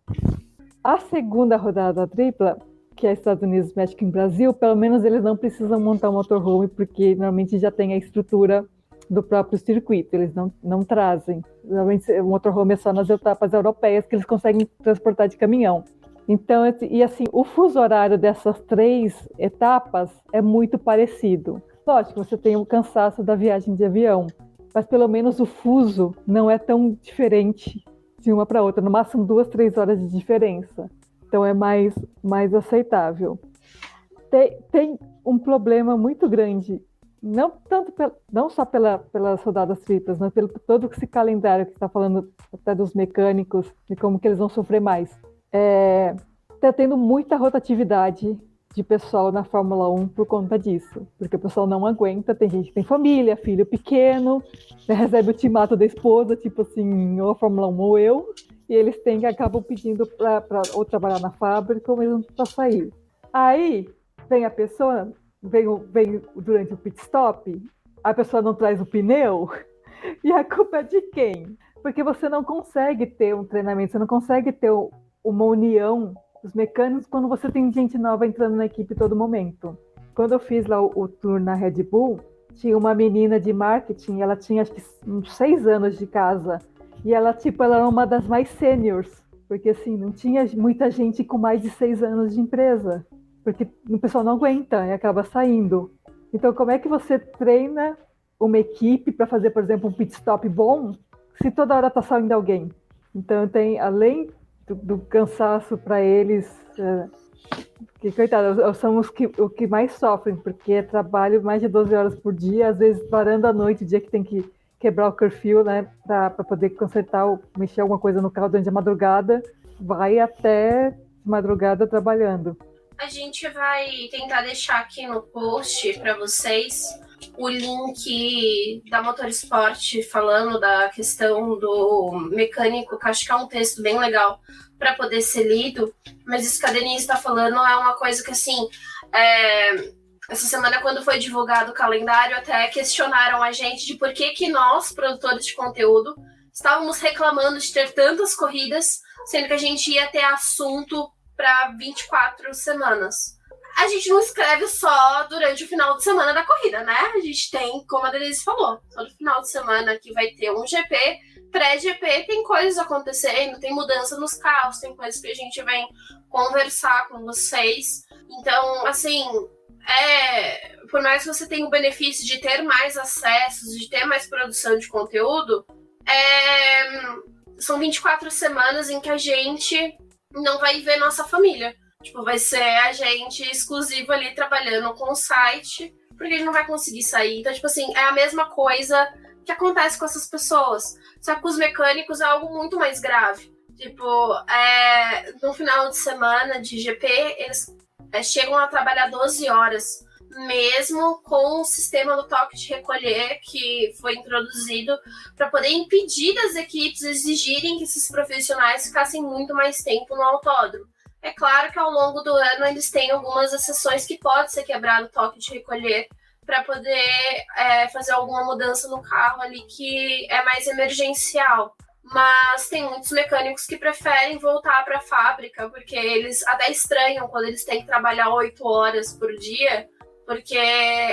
A segunda rodada tripla, que é Estados Unidos, México e Brasil, pelo menos eles não precisam montar o motorhome, porque normalmente já tem a estrutura do próprio circuito, eles não trazem. Normalmente o motorhome é só nas etapas europeias que eles conseguem transportar de caminhão. Então, e assim, o fuso horário dessas 3 etapas é muito parecido. Lógico, você tem o cansaço da viagem de avião, mas pelo menos o fuso não é tão diferente de uma para outra, no máximo 2, 3 horas de diferença. Então é mais aceitável. Tem um problema muito grande, não só pelas rodadas triplas, mas pelo todo esse calendário que está falando até dos mecânicos e como que eles vão sofrer mais. Está tendo muita rotatividade de pessoal na Fórmula 1 por conta disso, porque o pessoal não aguenta, tem gente que tem família, filho pequeno, né, recebe o ultimato da esposa, tipo assim, ou a Fórmula 1 ou eu, e eles acabam pedindo para ou trabalhar na fábrica ou mesmo para sair. Aí vem a pessoa, vem durante o pit stop, a pessoa não traz o pneu, e a culpa é de quem? Porque você não consegue ter um treinamento, você não consegue ter uma união dos mecânicos quando você tem gente nova entrando na equipe todo momento. Quando eu fiz lá o tour na Red Bull, tinha uma menina de marketing, ela tinha acho que uns 6 anos de casa, e ela era uma das mais seniors, porque assim, não tinha muita gente com mais de 6 anos de empresa, porque o pessoal não aguenta e acaba saindo. Então, como é que você treina uma equipe para fazer, por exemplo, um pit stop bom, se toda hora está saindo alguém? Então, além do cansaço para eles, que, coitados, são os que mais sofrem, porque é trabalho mais de 12 horas por dia, às vezes varando a noite, o dia que tem que quebrar o curfew, né, para poder consertar ou mexer alguma coisa no carro durante a madrugada, vai até madrugada trabalhando. A gente vai tentar deixar aqui no post para vocês o link da Motorsport falando da questão do mecânico, que acho que é um texto bem legal para poder ser lido, mas isso que a Denise está falando é uma coisa que, assim, essa semana, quando foi divulgado o calendário, até questionaram a gente de por que nós, produtores de conteúdo, estávamos reclamando de ter tantas corridas, sendo que a gente ia ter assunto para 24 semanas. A gente não escreve só durante o final de semana da corrida, né? A gente tem, como a Denise falou, todo final de semana que vai ter um GP, pré-GP tem coisas acontecendo, tem mudança nos carros, tem coisas que a gente vem conversar com vocês. Então, assim, por mais que você tenha o benefício de ter mais acessos, de ter mais produção de conteúdo, são 24 semanas em que a gente não vai ver nossa família. Tipo, vai ser a gente exclusivo ali trabalhando com o site, porque a gente não vai conseguir sair. Então, tipo assim, é a mesma coisa que acontece com essas pessoas. Só que com os mecânicos é algo muito mais grave. Tipo, no final de semana de GP, eles chegam a trabalhar 12 horas, mesmo com o sistema do toque de recolher que foi introduzido para poder impedir das equipes exigirem que esses profissionais ficassem muito mais tempo no autódromo. É claro que ao longo do ano eles têm algumas exceções que pode ser quebrado o toque de recolher para poder fazer alguma mudança no carro ali que é mais emergencial. Mas tem muitos mecânicos que preferem voltar para a fábrica, porque eles até estranham quando eles têm que trabalhar 8 horas por dia, porque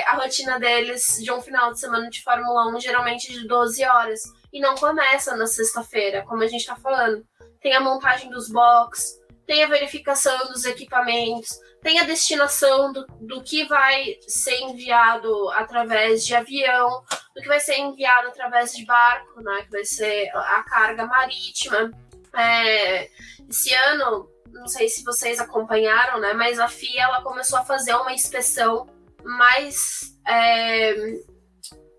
a rotina deles de um final de semana de Fórmula 1 geralmente é de 12 horas, e não começa na sexta-feira, como a gente está falando. Tem a montagem dos boxes, tem a verificação dos equipamentos, tem a destinação do que vai ser enviado através de avião, do que vai ser enviado através de barco, né, que vai ser a carga marítima. Esse ano, não sei se vocês acompanharam, né, mas a FIA ela começou a fazer uma inspeção mais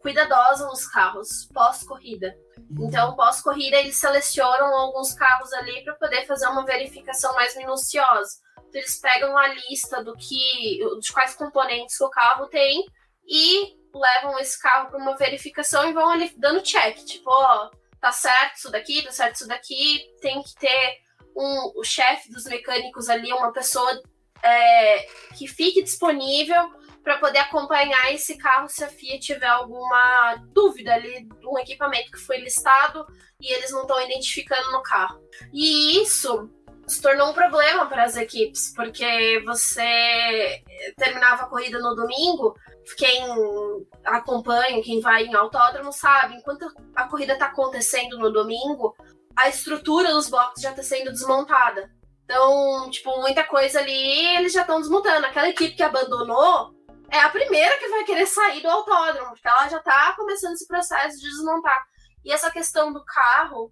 cuidadosa nos carros pós-corrida. Então, pós-corrida, eles selecionam alguns carros ali para poder fazer uma verificação mais minuciosa. Então, eles pegam a lista de quais componentes que o carro tem e levam esse carro para uma verificação e vão ali dando check. Tipo, tá certo isso daqui, tá certo isso daqui. Tem que ter o chefe dos mecânicos ali, uma pessoa que fique disponível para poder acompanhar esse carro se a FIA tiver alguma dúvida ali do equipamento que foi listado e eles não estão identificando no carro. E isso se tornou um problema para as equipes, porque você terminava a corrida no domingo, quem acompanha, quem vai em autódromo sabe, enquanto a corrida está acontecendo no domingo, a estrutura dos boxes já está sendo desmontada. Então, tipo, muita coisa ali eles já estão desmontando. Aquela equipe que abandonou é a primeira que vai querer sair do autódromo, porque ela já está começando esse processo de desmontar. E essa questão do carro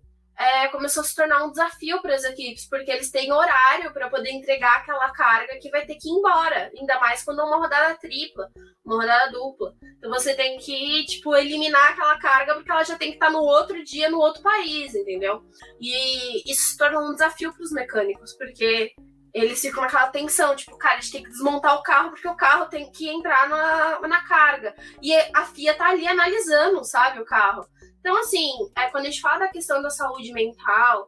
começou a se tornar um desafio para as equipes, porque eles têm horário para poder entregar aquela carga que vai ter que ir embora, ainda mais quando é uma rodada tripla, uma rodada dupla. Então você tem que, tipo, eliminar aquela carga porque ela já tem que estar no outro dia, no outro país, entendeu? E isso se tornou um desafio para os mecânicos, porque eles ficam naquela tensão, tipo, cara, a gente tem que desmontar o carro porque o carro tem que entrar na carga. E a FIA tá ali analisando, sabe, o carro. Então, assim, quando a gente fala da questão da saúde mental,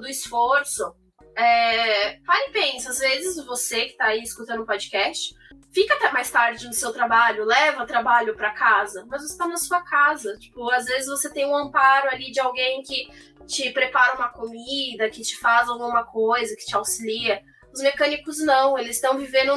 do esforço, para e pensa, às vezes você que tá aí escutando o podcast, fica até mais tarde no seu trabalho, leva trabalho para casa, mas você tá na sua casa. Tipo, às vezes você tem um amparo ali de alguém que te prepara uma comida, que te faz alguma coisa, que te auxilia. Os mecânicos não, eles estão vivendo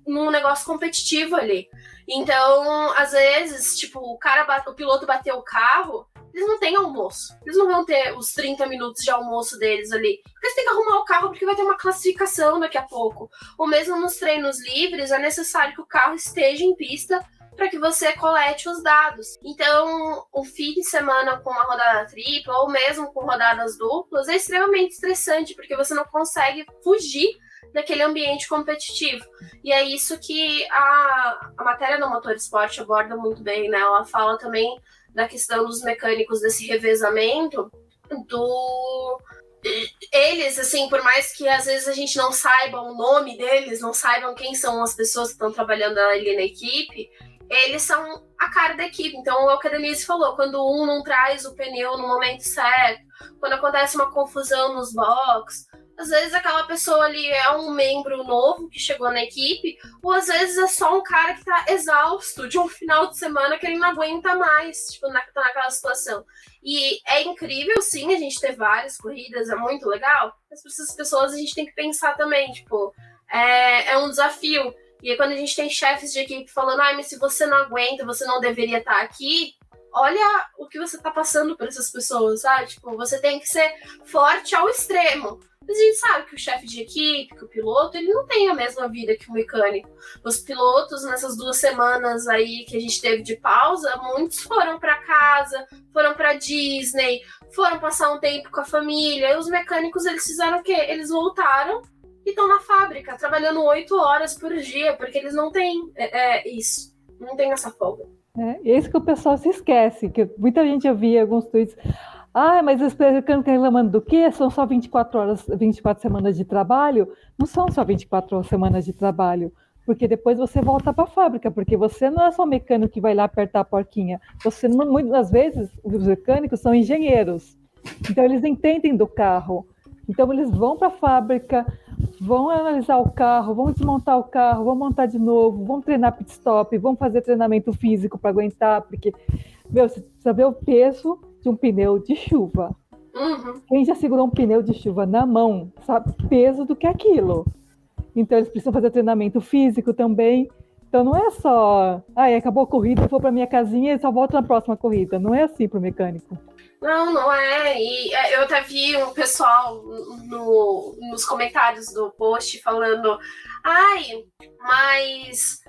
num negócio competitivo ali. Então, às vezes, tipo, o piloto bateu o carro, eles não têm almoço. Eles não vão ter os 30 minutos de almoço deles ali. Porque eles têm que arrumar o carro porque vai ter uma classificação daqui a pouco. Ou mesmo nos treinos livres, é necessário que o carro esteja em pista para que você colete os dados. Então, o fim de semana com uma rodada tripla, ou mesmo com rodadas duplas, é extremamente estressante, porque você não consegue fugir daquele ambiente competitivo. E é isso que a matéria do Motor Esporte aborda muito bem, né? Ela fala também da questão dos mecânicos, desse revezamento, eles, assim, por mais que às vezes a gente não saiba o nome deles, não saibam quem são as pessoas que estão trabalhando ali na equipe, eles são a cara da equipe. Então, o que a Denise falou, quando um não traz o pneu no momento certo, quando acontece uma confusão nos boxes, às vezes aquela pessoa ali é um membro novo que chegou na equipe, ou às vezes é só um cara que tá exausto de um final de semana que ele não aguenta mais, tipo, tá naquela situação. E é incrível, sim, a gente ter várias corridas, é muito legal, mas para essas pessoas a gente tem que pensar também, tipo, é um desafio. E aí, quando a gente tem chefes de equipe falando, mas se você não aguenta, você não deveria estar aqui, olha o que você tá passando por essas pessoas, sabe? Tipo, você tem que ser forte ao extremo. Mas a gente sabe que o chefe de equipe, que o piloto, ele não tem a mesma vida que o mecânico. Os pilotos, nessas 2 semanas aí que a gente teve de pausa, muitos foram para casa, foram para Disney, foram passar um tempo com a família. E os mecânicos, eles fizeram o quê? Eles voltaram e estão na fábrica, trabalhando 8 horas por dia, porque eles não têm isso, não tem essa folga. É isso que o pessoal se esquece, que muita gente eu via alguns tweets. Mas os mecânicos reclamando do quê? São só 24 horas, 24 semanas de trabalho? Não são só 24 semanas de trabalho, porque depois você volta para a fábrica, porque você não é só mecânico que vai lá apertar a porquinha. Você, muitas vezes, os mecânicos são engenheiros, então eles entendem do carro. Então eles vão para a fábrica, vão analisar o carro, vão desmontar o carro, vão montar de novo, vão treinar pit stop, vão fazer treinamento físico para aguentar, porque, você precisa ver o peso de um pneu de chuva. Uhum. Quem já segurou um pneu de chuva na mão sabe o peso do que é aquilo. Então eles precisam fazer treinamento físico também. Então não é só, acabou a corrida, eu vou para minha casinha e só volto na próxima corrida. Não é assim para o mecânico. Não é. E eu até vi um pessoal nos comentários do post falando, mas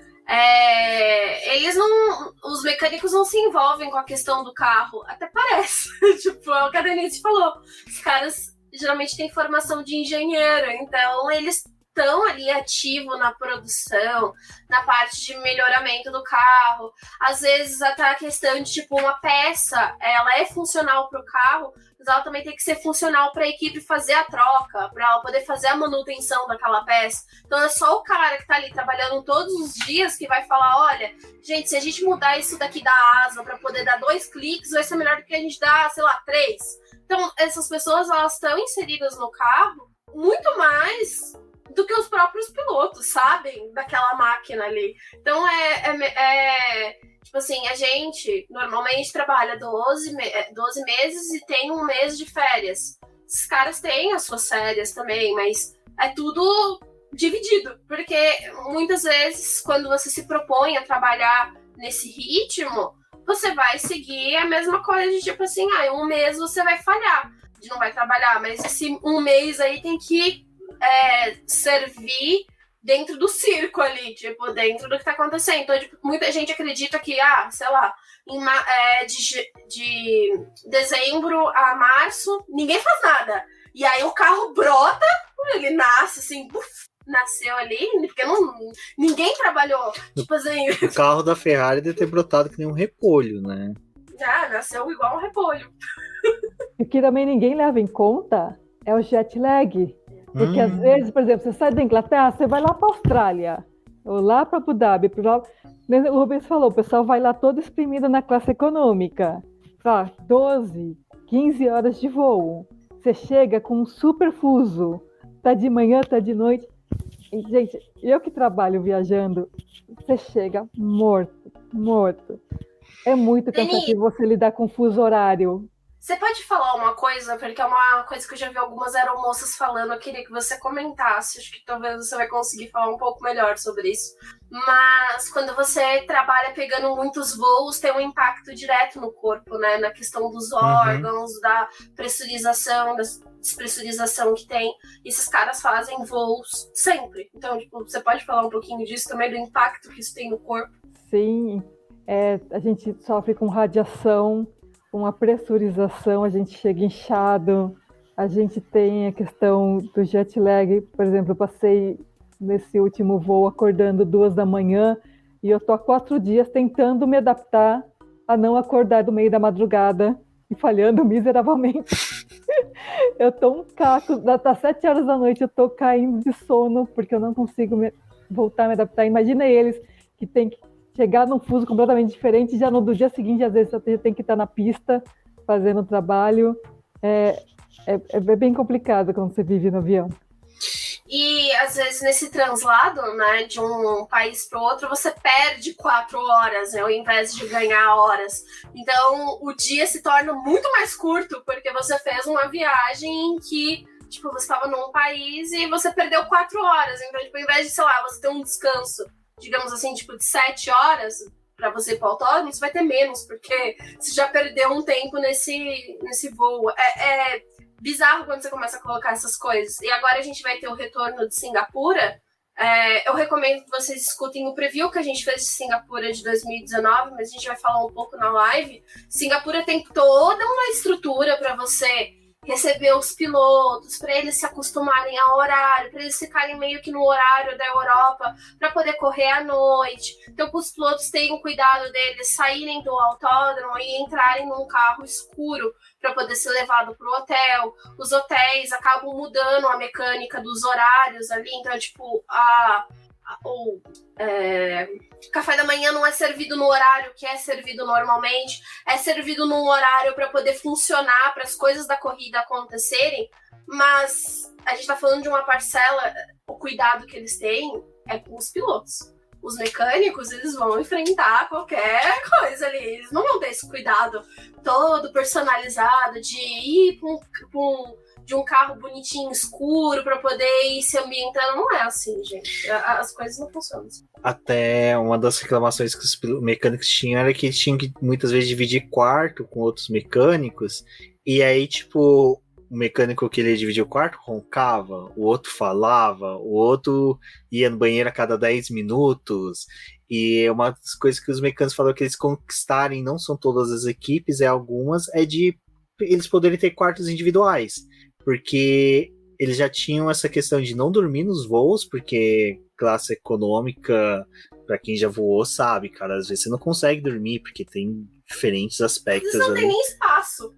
eles não. Os mecânicos não se envolvem com a questão do carro. Até parece. Tipo, é o que a Denise falou. Os caras geralmente têm formação de engenheiro, então eles estão ali ativos na produção, na parte de melhoramento do carro. Às vezes até a questão de, tipo, uma peça, ela é funcional para o carro, mas ela também tem que ser funcional para a equipe fazer a troca, para ela poder fazer a manutenção daquela peça. Então é só o cara que está ali trabalhando todos os dias que vai falar, olha, gente, se a gente mudar isso daqui da asa para poder dar 2 cliques, vai ser melhor do que a gente dar, sei lá, 3. Então essas pessoas, elas estão inseridas no carro muito mais do que os próprios pilotos sabem daquela máquina ali. Então tipo assim, a gente normalmente trabalha 12 meses e tem 1 mês de férias. Esses caras têm as suas férias também, mas é tudo dividido, porque muitas vezes quando você se propõe a trabalhar nesse ritmo, você vai seguir a mesma coisa de tipo assim, 1 mês você vai falhar, não vai trabalhar, mas esse 1 mês aí tem que servir dentro do circo ali, tipo, dentro do que tá acontecendo. Então, tipo, muita gente acredita que, sei lá, de dezembro a março, ninguém faz nada. E aí o carro brota, ele nasce assim, nasceu ali, porque ninguém trabalhou. Tipo assim. O carro da Ferrari deve ter brotado que nem um repolho, né? Já, nasceu igual um repolho. O que também ninguém leva em conta é o jet lag. Porque às vezes, por exemplo, você sai da Inglaterra, você vai lá para a Austrália, ou lá para Abu Dhabi. O Rubens falou, o pessoal vai lá todo exprimido na classe econômica. 12, 15 horas de voo. Você chega com um super fuso. Tá de manhã, tá de noite. E, gente, eu que trabalho viajando, você chega morto. É muito cansativo você lidar com fuso horário. Você pode falar uma coisa, porque é uma coisa que eu já vi algumas aeromoças falando, eu queria que você comentasse, acho que talvez você vai conseguir falar um pouco melhor sobre isso. Mas quando você trabalha pegando muitos voos, tem um impacto direto no corpo, né? Na questão dos órgãos, da pressurização, da despressurização que tem. E esses caras fazem voos sempre. Então, tipo, você pode falar um pouquinho disso também, do impacto que isso tem no corpo? Sim, a gente sofre com radiação, uma pressurização, a gente chega inchado, a gente tem a questão do jet lag. Por exemplo, eu passei nesse último voo acordando 2 da manhã e eu tô há 4 dias tentando me adaptar a não acordar do meio da madrugada e falhando miseravelmente. Eu tô um caco, das 7 horas da noite eu tô caindo de sono porque eu não consigo voltar a me adaptar. Imagina eles que tem que chegar num fuso completamente diferente, já no dia seguinte, às vezes, você tem que estar na pista fazendo o trabalho. É bem complicado quando você vive no avião. E, às vezes, nesse translado, né, de um país para o outro, você perde 4 horas, né, ao invés de ganhar horas. Então, o dia se torna muito mais curto, porque você fez uma viagem em que, tipo, você estava num país e você perdeu 4 horas. Então, tipo, ao invés de, sei lá, você ter um descanso, digamos assim, tipo, de 7 horas, para você ir para o autódromo, você vai ter menos, porque você já perdeu um tempo nesse voo. É bizarro quando você começa a colocar essas coisas. E agora a gente vai ter o retorno de Singapura. Eu recomendo que vocês escutem o preview que a gente fez de Singapura de 2019, mas a gente vai falar um pouco na live. Singapura tem toda uma estrutura para você receber os pilotos, para eles se acostumarem ao horário, para eles ficarem meio que no horário da Europa, para poder correr à noite. Então, para os pilotos terem cuidado deles saírem do autódromo e entrarem num carro escuro para poder ser levado para o hotel. Os hotéis acabam mudando a mecânica dos horários ali, então, tipo, o café da manhã não é servido no horário que é servido normalmente, é servido num horário para poder funcionar, para as coisas da corrida acontecerem, mas a gente tá falando de uma parcela, o cuidado que eles têm é com os pilotos. Os mecânicos, eles vão enfrentar qualquer coisa ali, eles não vão ter esse cuidado todo personalizado de ir de um carro bonitinho, escuro, para poder ir se ambientando. Não é assim, gente. As coisas não funcionam assim. Até uma das reclamações que os mecânicos tinham era que eles tinham que muitas vezes dividir quarto com outros mecânicos, e aí, tipo, o mecânico que ele dividia o quarto roncava, o outro falava, o outro ia no banheiro a cada 10 minutos, e uma das coisas que os mecânicos falaram que eles conquistarem, não são todas as equipes, algumas, é de eles poderem ter quartos individuais, porque eles já tinham essa questão de não dormir nos voos, porque classe econômica, pra quem já voou, sabe, cara, às vezes você não consegue dormir, porque tem diferentes aspectos. Eles não tem nem espaço.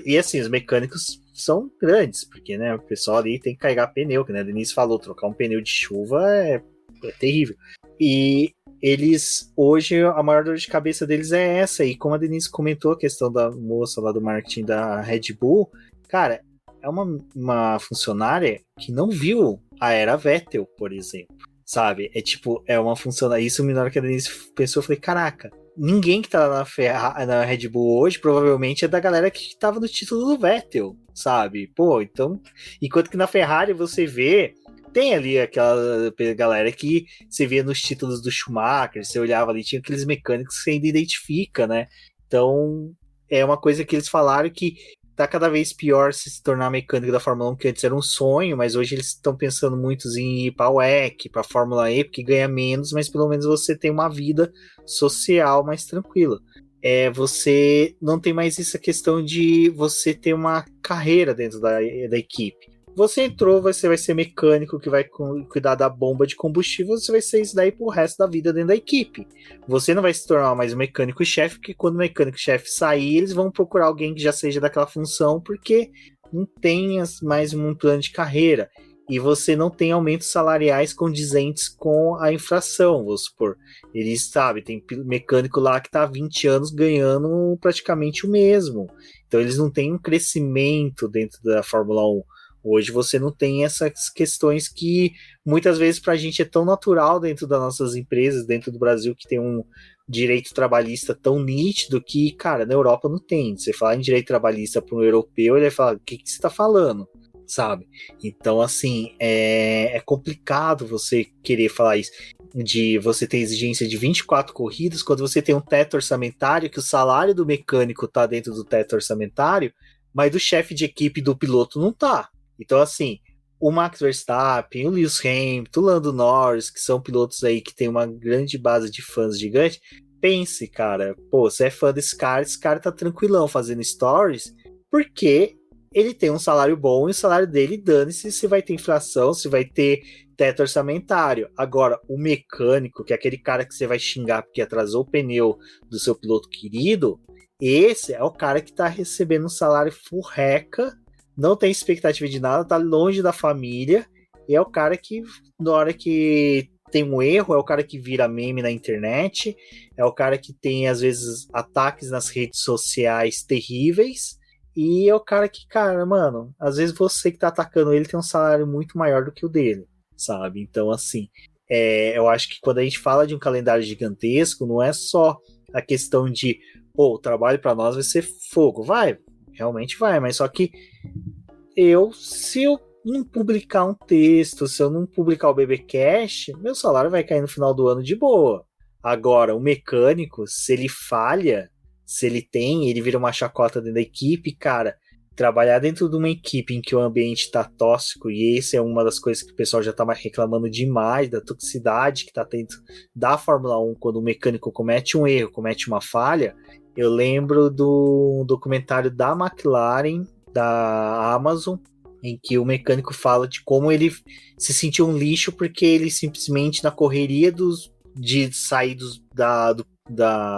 E assim, os mecânicos são grandes, porque, né, o pessoal ali tem que carregar pneu, que, né, a Denise falou, trocar um pneu de chuva é terrível. E eles, hoje, a maior dor de cabeça deles é essa, e como a Denise comentou a questão da moça lá do marketing da Red Bull, cara, é uma funcionária que não viu a era Vettel, por exemplo, sabe? É uma funcionária, isso na hora que a Denise pensou, eu falei, caraca, ninguém que tá na Red Bull hoje provavelmente é da galera que tava no título do Vettel, sabe? Pô, então, enquanto que na Ferrari você vê, tem ali aquela galera que você via nos títulos do Schumacher, você olhava ali, tinha aqueles mecânicos que você ainda identifica, né? Então, é uma coisa que eles falaram que tá cada vez pior se tornar mecânico da Fórmula 1, que antes era um sonho, mas hoje eles estão pensando muito em ir para o WEC, para a Fórmula E, porque ganha menos, mas pelo menos você tem uma vida social mais tranquila. Você não tem mais essa questão de você ter uma carreira dentro da equipe. Você entrou, você vai ser mecânico que vai cuidar da bomba de combustível, você vai ser isso daí pro resto da vida dentro da equipe. Você não vai se tornar mais um mecânico-chefe, porque quando o mecânico-chefe sair, eles vão procurar alguém que já seja daquela função, porque não tem mais um plano de carreira. E você não tem aumentos salariais condizentes com a inflação, vamos supor. Eles, sabe, tem mecânico lá que tá há 20 anos ganhando praticamente o mesmo. Então eles não têm um crescimento dentro da Fórmula 1. Hoje você não tem essas questões que muitas vezes pra gente é tão natural dentro das nossas empresas, dentro do Brasil, que tem um direito trabalhista tão nítido que, cara, na Europa não tem. Você falar em direito trabalhista para um europeu, ele vai falar, o que você está falando? Sabe? Então, assim, é complicado você querer falar isso, de você ter exigência de 24 corridas, quando você tem um teto orçamentário, que o salário do mecânico tá dentro do teto orçamentário, mas do chefe de equipe do piloto não tá. Então, assim, o Max Verstappen, o Lewis Hamilton, o Lando Norris, que são pilotos aí que tem uma grande base de fãs gigante, pense, cara, pô, você é fã desse cara tá tranquilão fazendo stories, porque ele tem um salário bom e o salário dele, dane-se se vai ter inflação, se vai ter teto orçamentário. Agora, o mecânico, que é aquele cara que você vai xingar porque atrasou o pneu do seu piloto querido, esse é o cara que tá recebendo um salário furreca, não tem expectativa de nada, tá longe da família, e é o cara que, na hora que tem um erro, é o cara que vira meme na internet, é o cara que tem, às vezes, ataques nas redes sociais terríveis, e é o cara que, cara, mano, às vezes você que tá atacando ele tem um salário muito maior do que o dele, sabe? Então, assim, eu acho que quando a gente fala de um calendário gigantesco, não é só a questão de, pô, o trabalho pra nós vai ser fogo, vai, realmente vai, mas só que se eu não publicar um texto, se eu não publicar o BBcast, meu salário vai cair no final do ano de boa, Agora, o mecânico, se ele falha, se ele vira uma chacota dentro da equipe, cara, trabalhar dentro de uma equipe em que o ambiente tá tóxico, e essa é uma das coisas que o pessoal já tá reclamando demais, da toxicidade que tá dentro da Fórmula 1, quando o mecânico comete um erro, comete uma falha. Eu lembro do documentário da McLaren, da Amazon, em que o mecânico fala de como ele se sentiu um lixo porque ele simplesmente, na correria de sair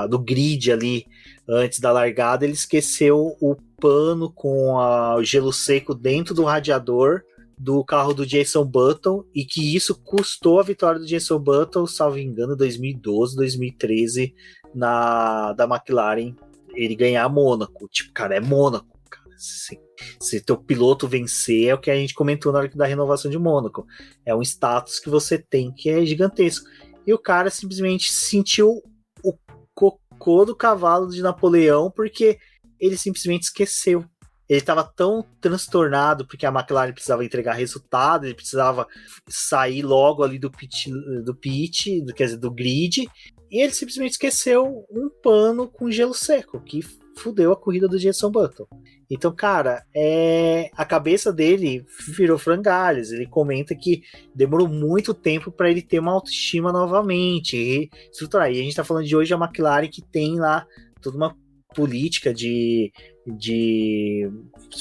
do grid ali antes da largada, ele esqueceu o pano com o gelo seco dentro do radiador do carro do Jenson Button, e que isso custou a vitória do Jenson Button, salvo engano, 2012, 2013, da McLaren, ele ganhar Mônaco. Tipo, cara, é Mônaco, cara. Se teu piloto vencer, é o que a gente comentou na hora da renovação de Mônaco. É um status que você tem que é gigantesco. E o cara simplesmente sentiu o cocô do cavalo de Napoleão porque ele simplesmente esqueceu. Ele estava tão transtornado porque a McLaren precisava entregar resultado, ele precisava sair logo ali do pit, quer dizer, do grid, e ele simplesmente esqueceu um pano com gelo seco, que fudeu a corrida do Jenson Button. Então, cara, a cabeça dele virou frangalhos. Ele comenta que demorou muito tempo para ele ter uma autoestima novamente e estruturar. E a gente tá falando de hoje a McLaren, que tem lá toda uma política de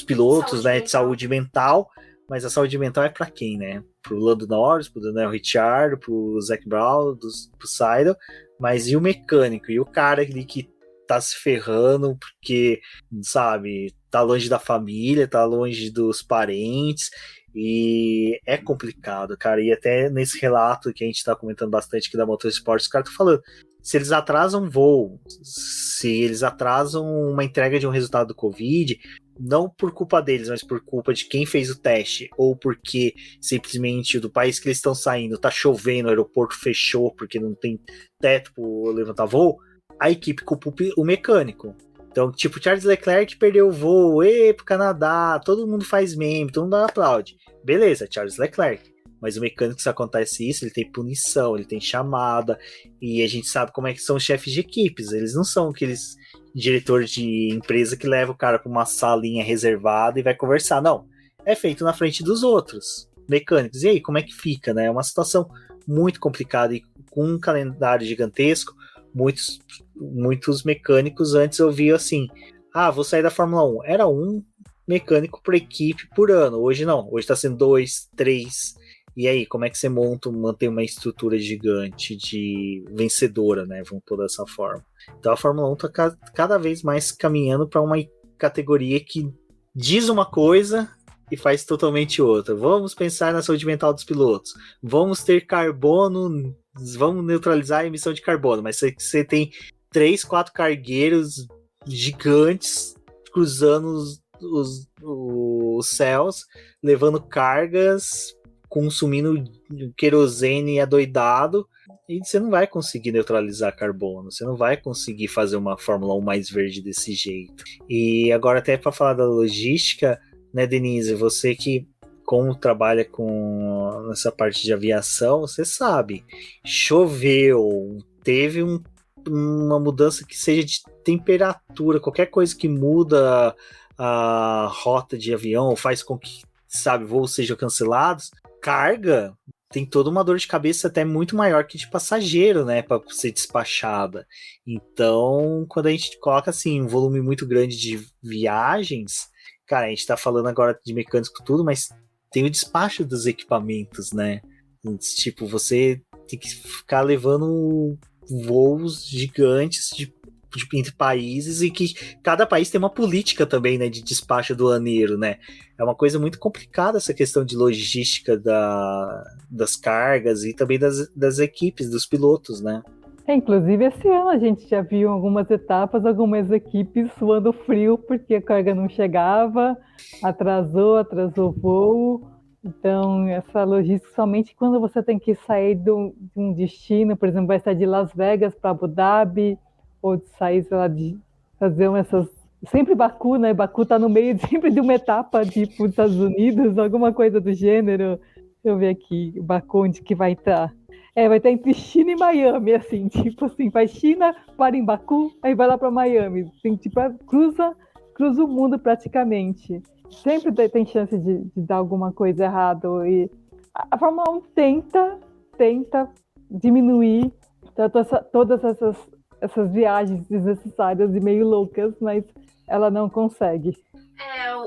pilotos, né, de saúde mental, mas a saúde mental é para quem, né? Pro Lando Norris, pro Daniel Ricciardo, pro Zac Brown, pro Seidel, mas e o mecânico? E o cara ali que tá se ferrando porque, sabe, tá longe da família, tá longe dos parentes, e é complicado, cara. E até nesse relato que a gente tá comentando bastante aqui da Motorsport, os caras estão falando, se eles atrasam voo, se eles atrasam uma entrega de um resultado do Covid, não por culpa deles, mas por culpa de quem fez o teste, ou porque simplesmente do país que eles estão saindo tá chovendo, o aeroporto fechou porque não tem teto para levantar voo, a equipe culpa o mecânico. Então, tipo, Charles Leclerc perdeu o voo, pro Canadá, todo mundo faz meme, todo mundo aplaude. Beleza, Charles Leclerc. Mas o mecânico, se acontece isso, ele tem punição, ele tem chamada, e a gente sabe como é que são os chefes de equipes. Eles não são aqueles diretores de empresa que leva o cara para uma salinha reservada e vai conversar. Não, é feito na frente dos outros mecânicos. E aí, como é que fica, né? É uma situação muito complicada e com um calendário gigantesco. Muitos mecânicos antes ouviam assim, vou sair da Fórmula 1. Era um mecânico por equipe por ano. Hoje não, hoje está sendo 2, 3. E aí, como é que você mantém uma estrutura gigante de vencedora, né? Vamos pôr dessa forma. Então a Fórmula 1 está cada vez mais caminhando para uma categoria que diz uma coisa e faz totalmente outra. Vamos pensar na saúde mental dos pilotos. Vamos ter carbono, vamos neutralizar a emissão de carbono. Mas você tem 3, 4 cargueiros gigantes cruzando os céus, levando cargas, consumindo querosene adoidado, e você não vai conseguir neutralizar carbono, você não vai conseguir fazer uma Fórmula 1 mais verde desse jeito. E agora, até para falar da logística, né, Denise, você que como trabalha com essa parte de aviação, você sabe, choveu, teve uma mudança que seja de temperatura, qualquer coisa que muda a rota de avião, faz com que, sabe, voos sejam cancelados, carga tem toda uma dor de cabeça até muito maior que de passageiro, né, para ser despachada. Então, quando a gente coloca assim um volume muito grande de viagens, cara, a gente tá falando agora de mecânico tudo, mas tem o despacho dos equipamentos, né? Tipo, você tem que ficar levando voos gigantes entre países, e que cada país tem uma política também, né, de despacho aduaneiro, né? É uma coisa muito complicada essa questão de logística das cargas e também das equipes, dos pilotos, né? Inclusive esse ano a gente já viu algumas etapas, algumas equipes suando frio porque a carga não chegava, atrasou o voo. Então, essa logística, somente quando você tem que sair de um destino, por exemplo, vai sair de Las Vegas para Abu Dhabi, ou de sair, sei lá, de fazer essas... Sempre Baku, né? Baku tá no meio sempre de uma etapa, tipo, dos Estados Unidos, alguma coisa do gênero. Deixa eu ver aqui, Baku, onde que vai estar? Vai estar entre China e Miami, assim, tipo assim, faz China, para em Baku, aí vai lá para Miami. Assim, tipo, cruza o mundo praticamente. Sempre tem chance de dar alguma coisa errada. E a Fórmula 1 tenta diminuir todas essas viagens desnecessárias e meio loucas, mas ela não consegue.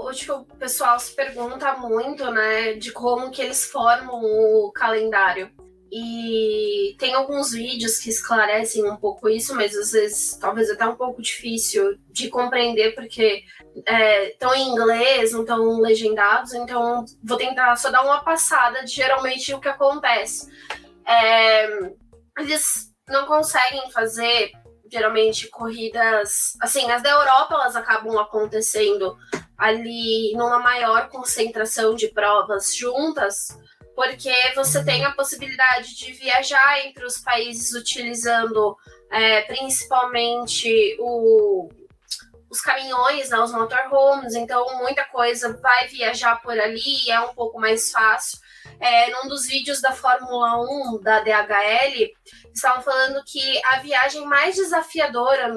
Acho que o pessoal se pergunta muito, né, de como que eles formam o calendário. E tem alguns vídeos que esclarecem um pouco isso, mas às vezes talvez até um pouco difícil de compreender, porque estão em inglês, não estão legendados, então vou tentar só dar uma passada de geralmente o que acontece. Eles não conseguem fazer, geralmente, corridas... Assim, as da Europa, elas acabam acontecendo ali numa maior concentração de provas juntas, porque você tem a possibilidade de viajar entre os países utilizando principalmente os caminhões, né, os motorhomes, então muita coisa vai viajar por ali, é um pouco mais fácil. Num dos vídeos da Fórmula 1, da DHL, estavam falando que a viagem mais desafiadora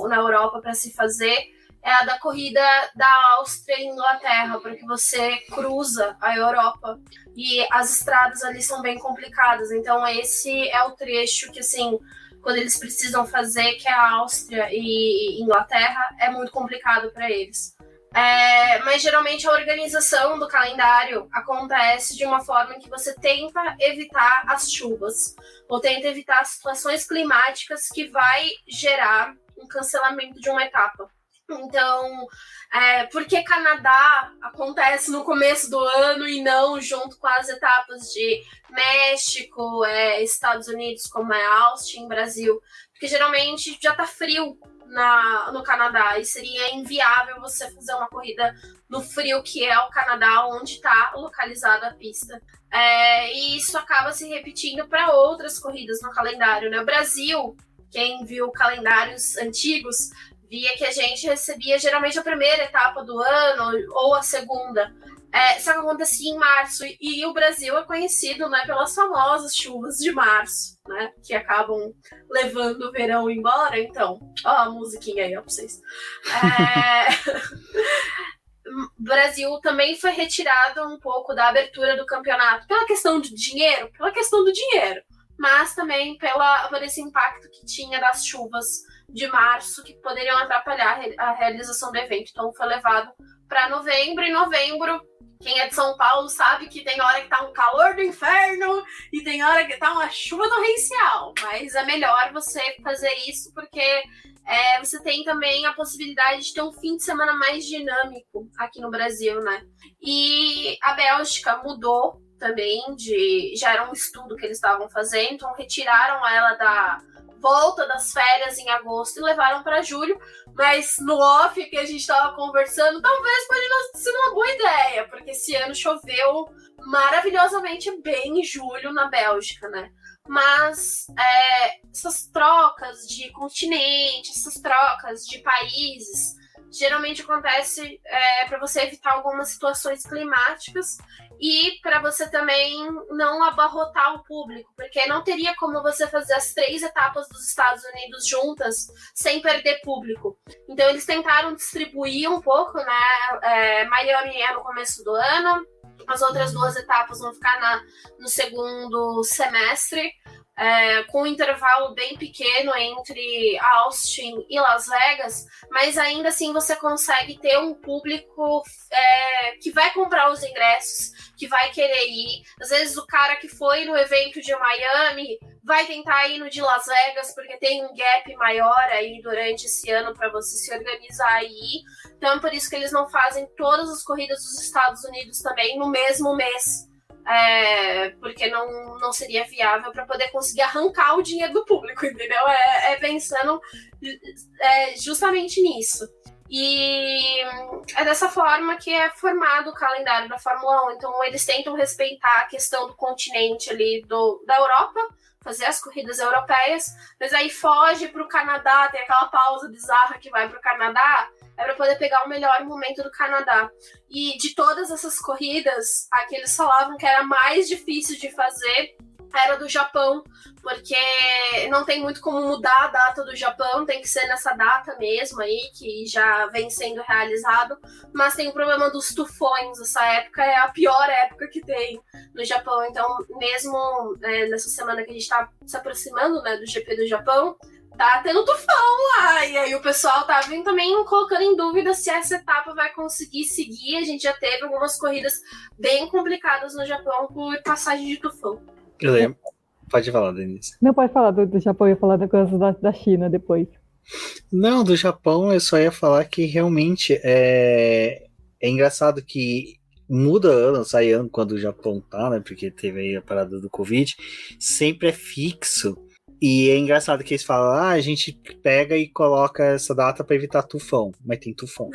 na Europa para se fazer é a da corrida da Áustria e Inglaterra, porque você cruza a Europa e as estradas ali são bem complicadas. Então esse é o trecho que, assim, quando eles precisam fazer, que é a Áustria e Inglaterra, é muito complicado para eles. Mas geralmente a organização do calendário acontece de uma forma em que você tenta evitar as chuvas ou tenta evitar situações climáticas que vai gerar um cancelamento de uma etapa. Então, porque Canadá acontece no começo do ano e não junto com as etapas de México, Estados Unidos, como é Austin, Brasil? Porque geralmente já tá frio no Canadá e seria inviável você fazer uma corrida no frio que é o Canadá, onde está localizada a pista. E isso acaba se repetindo para outras corridas no calendário, né? O Brasil, quem viu calendários antigos, via que a gente recebia geralmente a primeira etapa do ano ou a segunda. Só que acontecia em março, e o Brasil é conhecido, né, pelas famosas chuvas de março, né, que acabam levando o verão embora. Então, ó a musiquinha aí, ó, pra vocês. O Brasil também foi retirado um pouco da abertura do campeonato pela questão do dinheiro, mas também por esse impacto que tinha das chuvas de março, que poderiam atrapalhar a realização do evento. Então foi levado para novembro. Em novembro, quem é de São Paulo sabe que tem hora que tá um calor do inferno e tem hora que tá uma chuva torrencial. Mas é melhor você fazer isso porque você tem também a possibilidade de ter um fim de semana mais dinâmico aqui no Brasil, né? E a Bélgica mudou também, já era um estudo que eles estavam fazendo, então retiraram ela da volta das férias em agosto e levaram para julho, mas no off que a gente estava conversando, talvez pode não ter sido uma boa ideia, porque esse ano choveu maravilhosamente bem em julho na Bélgica, né? Mas essas trocas de continente, essas trocas de países, geralmente acontece para você evitar algumas situações climáticas e para você também não abarrotar o público, porque não teria como você fazer as 3 etapas dos Estados Unidos juntas sem perder público. Então eles tentaram distribuir um pouco, né? Miami é no começo do ano, as outras 2 etapas vão ficar no segundo semestre, com um intervalo bem pequeno entre Austin e Las Vegas, mas ainda assim você consegue ter um público que vai comprar os ingressos, que vai querer ir. Às vezes o cara que foi no evento de Miami vai tentar ir no de Las Vegas, porque tem um gap maior aí durante esse ano para você se organizar e ir. Então é por isso que eles não fazem todas as corridas dos Estados Unidos também no mesmo mês. Porque não seria viável para poder conseguir arrancar o dinheiro do público, entendeu? Pensando justamente nisso. E é dessa forma que é formado o calendário da Fórmula 1. Então eles tentam respeitar a questão do continente ali da Europa, fazer as corridas europeias, mas aí foge para o Canadá, tem aquela pausa bizarra que vai para o Canadá, para poder pegar o melhor momento do Canadá. E de todas essas corridas, a que eles falavam que era mais difícil de fazer era do Japão, porque não tem muito como mudar a data do Japão, tem que ser nessa data mesmo aí, que já vem sendo realizado, mas tem o problema dos tufões, essa época é a pior época que tem no Japão, então mesmo nessa semana que a gente tá se aproximando, né, do GP do Japão, tá tendo tufão lá, e aí o pessoal tá vindo também colocando em dúvida se essa etapa vai conseguir seguir, a gente já teve algumas corridas bem complicadas no Japão por passagem de tufão. Eu lembro. Pode falar, Denise. Não, pode falar do Japão, eu ia falar da coisa da China depois. Não, do Japão eu só ia falar que realmente é engraçado que muda ano, sai ano quando o Japão tá, né? Porque teve aí a parada do Covid, sempre é fixo. E é engraçado que eles falam, a gente pega e coloca essa data pra evitar tufão, mas tem tufão.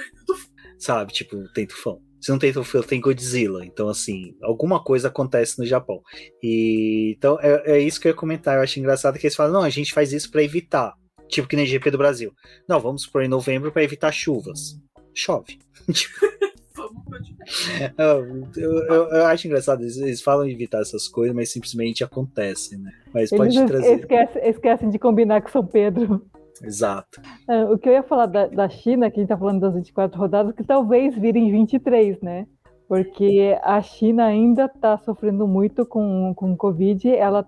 Sabe, tipo, tem tufão. Se não tem tufão, tem Godzilla. Então, assim, alguma coisa acontece no Japão. E então, é isso que eu ia comentar. Eu acho engraçado que eles falam, não, a gente faz isso pra evitar. Tipo que nem GP do Brasil. Não, vamos pôr em novembro pra evitar chuvas. Chove. Eu acho engraçado, eles falam evitar essas coisas, mas simplesmente acontecem, né? Mas pode trazer. Esquecem de combinar com São Pedro. Exato. O que eu ia falar da China, que a gente tá falando das 24 rodadas, que talvez virem 23, né? Porque a China ainda está sofrendo muito com Covid, ela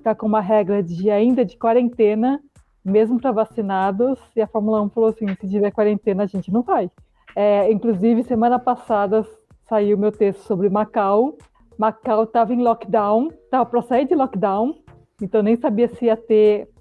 tá com uma regra ainda de quarentena, mesmo para vacinados, e a Fórmula 1 falou assim, se tiver quarentena a gente não vai. Inclusive, semana passada saiu meu texto sobre Macau. Macau estava em lockdown, estava para sair de lockdown, então nem sabia se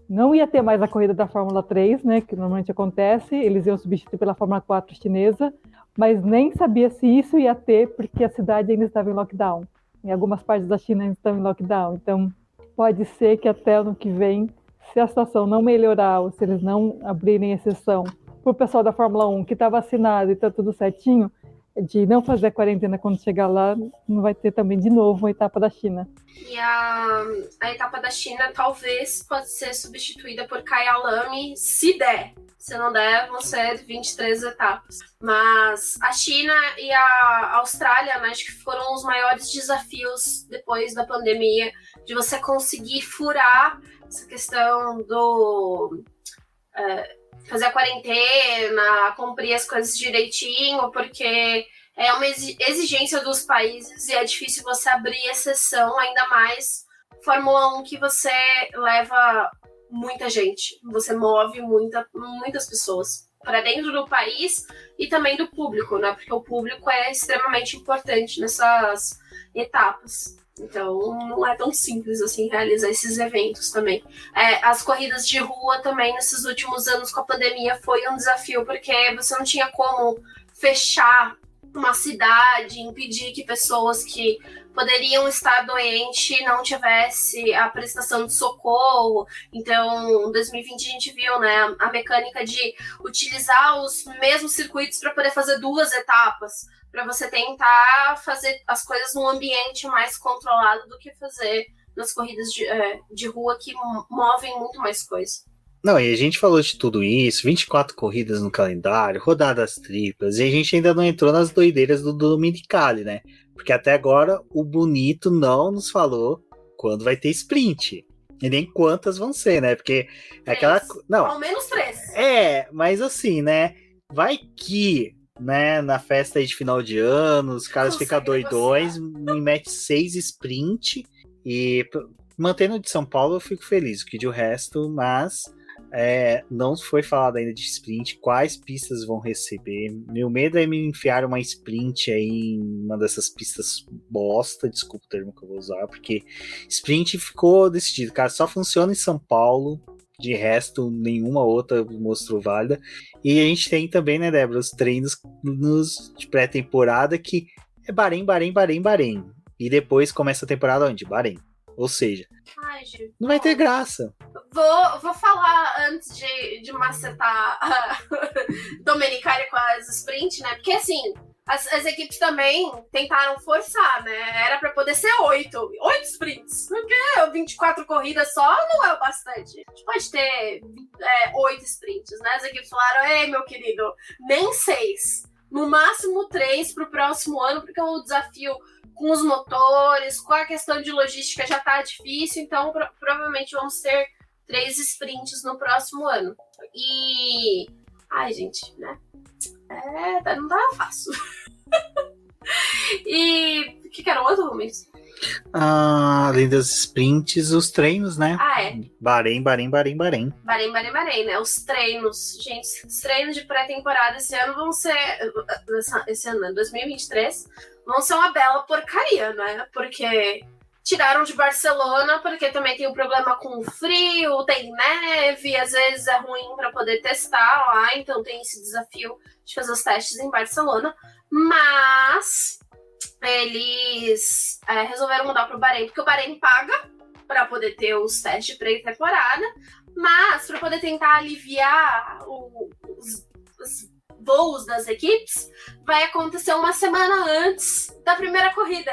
não ia ter mais a corrida da Fórmula 3, né, que normalmente acontece, eles iam substituir pela Fórmula 4 chinesa, mas nem sabia se isso ia ter, porque a cidade ainda estava em lockdown. Em algumas partes da China ainda estão em lockdown, então pode ser que até ano que vem, se a situação não melhorar, ou se eles não abrirem exceção para o pessoal da Fórmula 1 que está vacinado e está tudo certinho, de não fazer a quarentena quando chegar lá, não vai ter também de novo a etapa da China. E a etapa da China talvez pode ser substituída por Kyalami, se der. Se não der, vão ser 23 etapas. Mas a China e a Austrália, né, acho que foram os maiores desafios depois da pandemia, de você conseguir furar essa questão do... fazer a quarentena, cumprir as coisas direitinho, porque é uma exigência dos países e é difícil você abrir exceção, ainda mais Fórmula 1 que você leva muita gente, você move muitas pessoas para dentro do país e também do público, né? Porque o público é extremamente importante nessas etapas. Então, não é tão simples assim realizar esses eventos também. As corridas de rua também, nesses últimos anos com a pandemia, foi um desafio, porque você não tinha como fechar uma cidade, impedir que pessoas que poderiam estar doentes não tivesse a prestação de socorro. Então, em 2020 a gente viu, né, a mecânica de utilizar os mesmos circuitos para poder fazer 2 etapas, para você tentar fazer as coisas num ambiente mais controlado do que fazer nas corridas de rua que movem muito mais coisa. Não, e a gente falou de tudo isso, 24 corridas no calendário, rodadas triplas, e a gente ainda não entrou nas doideiras do Dominicali, né? Porque até agora o Bonito não nos falou quando vai ter sprint. E nem quantas vão ser, né? Porque é aquela... Não, ao menos 3. Mas assim, né? Vai que... né, na festa aí de final de ano, os caras ficam doidões, me mete 6 sprint e mantendo de São Paulo eu fico feliz, que de o resto, mas não foi falado ainda de sprint, quais pistas vão receber. Meu medo é me enfiar uma sprint aí em uma dessas pistas bosta, desculpa o termo que eu vou usar, porque sprint ficou decidido, cara, só funciona em São Paulo. De resto, nenhuma outra mostrou válida. E a gente tem também, né, Débora, os treinos de pré-temporada que é Bahrein. E depois começa a temporada onde? Bahrein. Ou seja, não vai ter graça. Vou falar antes de macetar a Domenicali com as sprint, né? Porque assim, as equipes também tentaram forçar, né? Era pra poder ser 8 sprints. Porque 24 corridas só não é o bastante. A gente pode ter 8 sprints, né? As equipes falaram, ei, meu querido, nem 6. No máximo 3 pro próximo ano, porque o desafio com os motores, com a questão de logística já tá difícil, então provavelmente vamos ter 3 sprints no próximo ano. E... Ai, gente, né? Não tá fácil. E o que era o outro, Rubens? Além das sprints, os treinos, né? Bahrein, né? Os treinos. Gente, os treinos de pré-temporada esse ano vão ser... Esse ano, 2023, vão ser uma bela porcaria, né? Porque tiraram de Barcelona, porque também tem o problema com o frio, tem neve, às vezes é ruim para poder testar lá, então tem esse desafio de fazer os testes em Barcelona. Mas eles resolveram mudar para o Bahrein, porque o Bahrein paga para poder ter os testes de pré-temporada, mas para poder tentar aliviar os voos das equipes, vai acontecer uma semana antes da primeira corrida.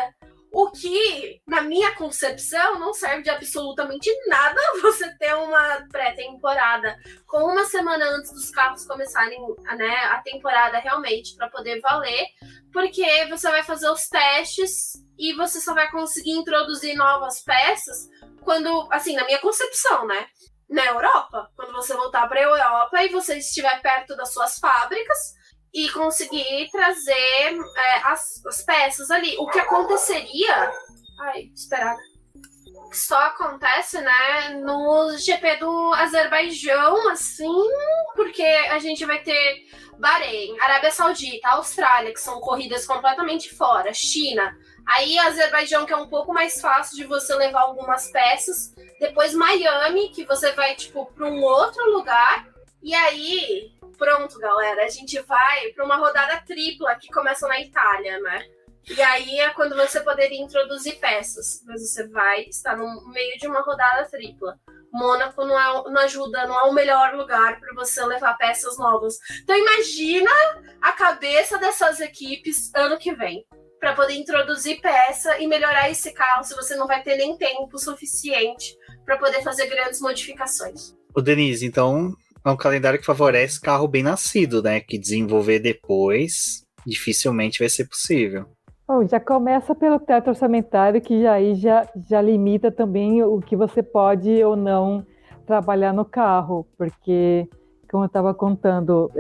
O que, na minha concepção, não serve de absolutamente nada você ter uma pré-temporada com uma semana antes dos carros começarem, né, a temporada realmente, para poder valer, porque você vai fazer os testes e você só vai conseguir introduzir novas peças quando, assim, na minha concepção, né, na Europa, quando você voltar para a Europa e você estiver perto das suas fábricas, e conseguir trazer as peças ali. O que aconteceria... esperar. Só acontece, né, no GP do Azerbaijão, assim, porque a gente vai ter Bahrein, Arábia Saudita, Austrália, que são corridas completamente fora, China. Aí Azerbaijão, que é um pouco mais fácil de você levar algumas peças. Depois Miami, que você vai, tipo, para um outro lugar. E aí... Pronto, galera, a gente vai para uma rodada tripla que começa na Itália, né? E aí é quando você poderia introduzir peças, mas você vai estar no meio de uma rodada tripla. Mônaco não ajuda, não é o melhor lugar para você levar peças novas. Então imagina a cabeça dessas equipes ano que vem, para poder introduzir peça e melhorar esse carro, se você não vai ter nem tempo suficiente para poder fazer grandes modificações. Ô Denise, então... É um calendário que favorece carro bem nascido, né? Que desenvolver depois dificilmente vai ser possível. Bom, já começa pelo teto orçamentário, que aí já limita também o que você pode ou não trabalhar no carro, porque, como eu estava contando,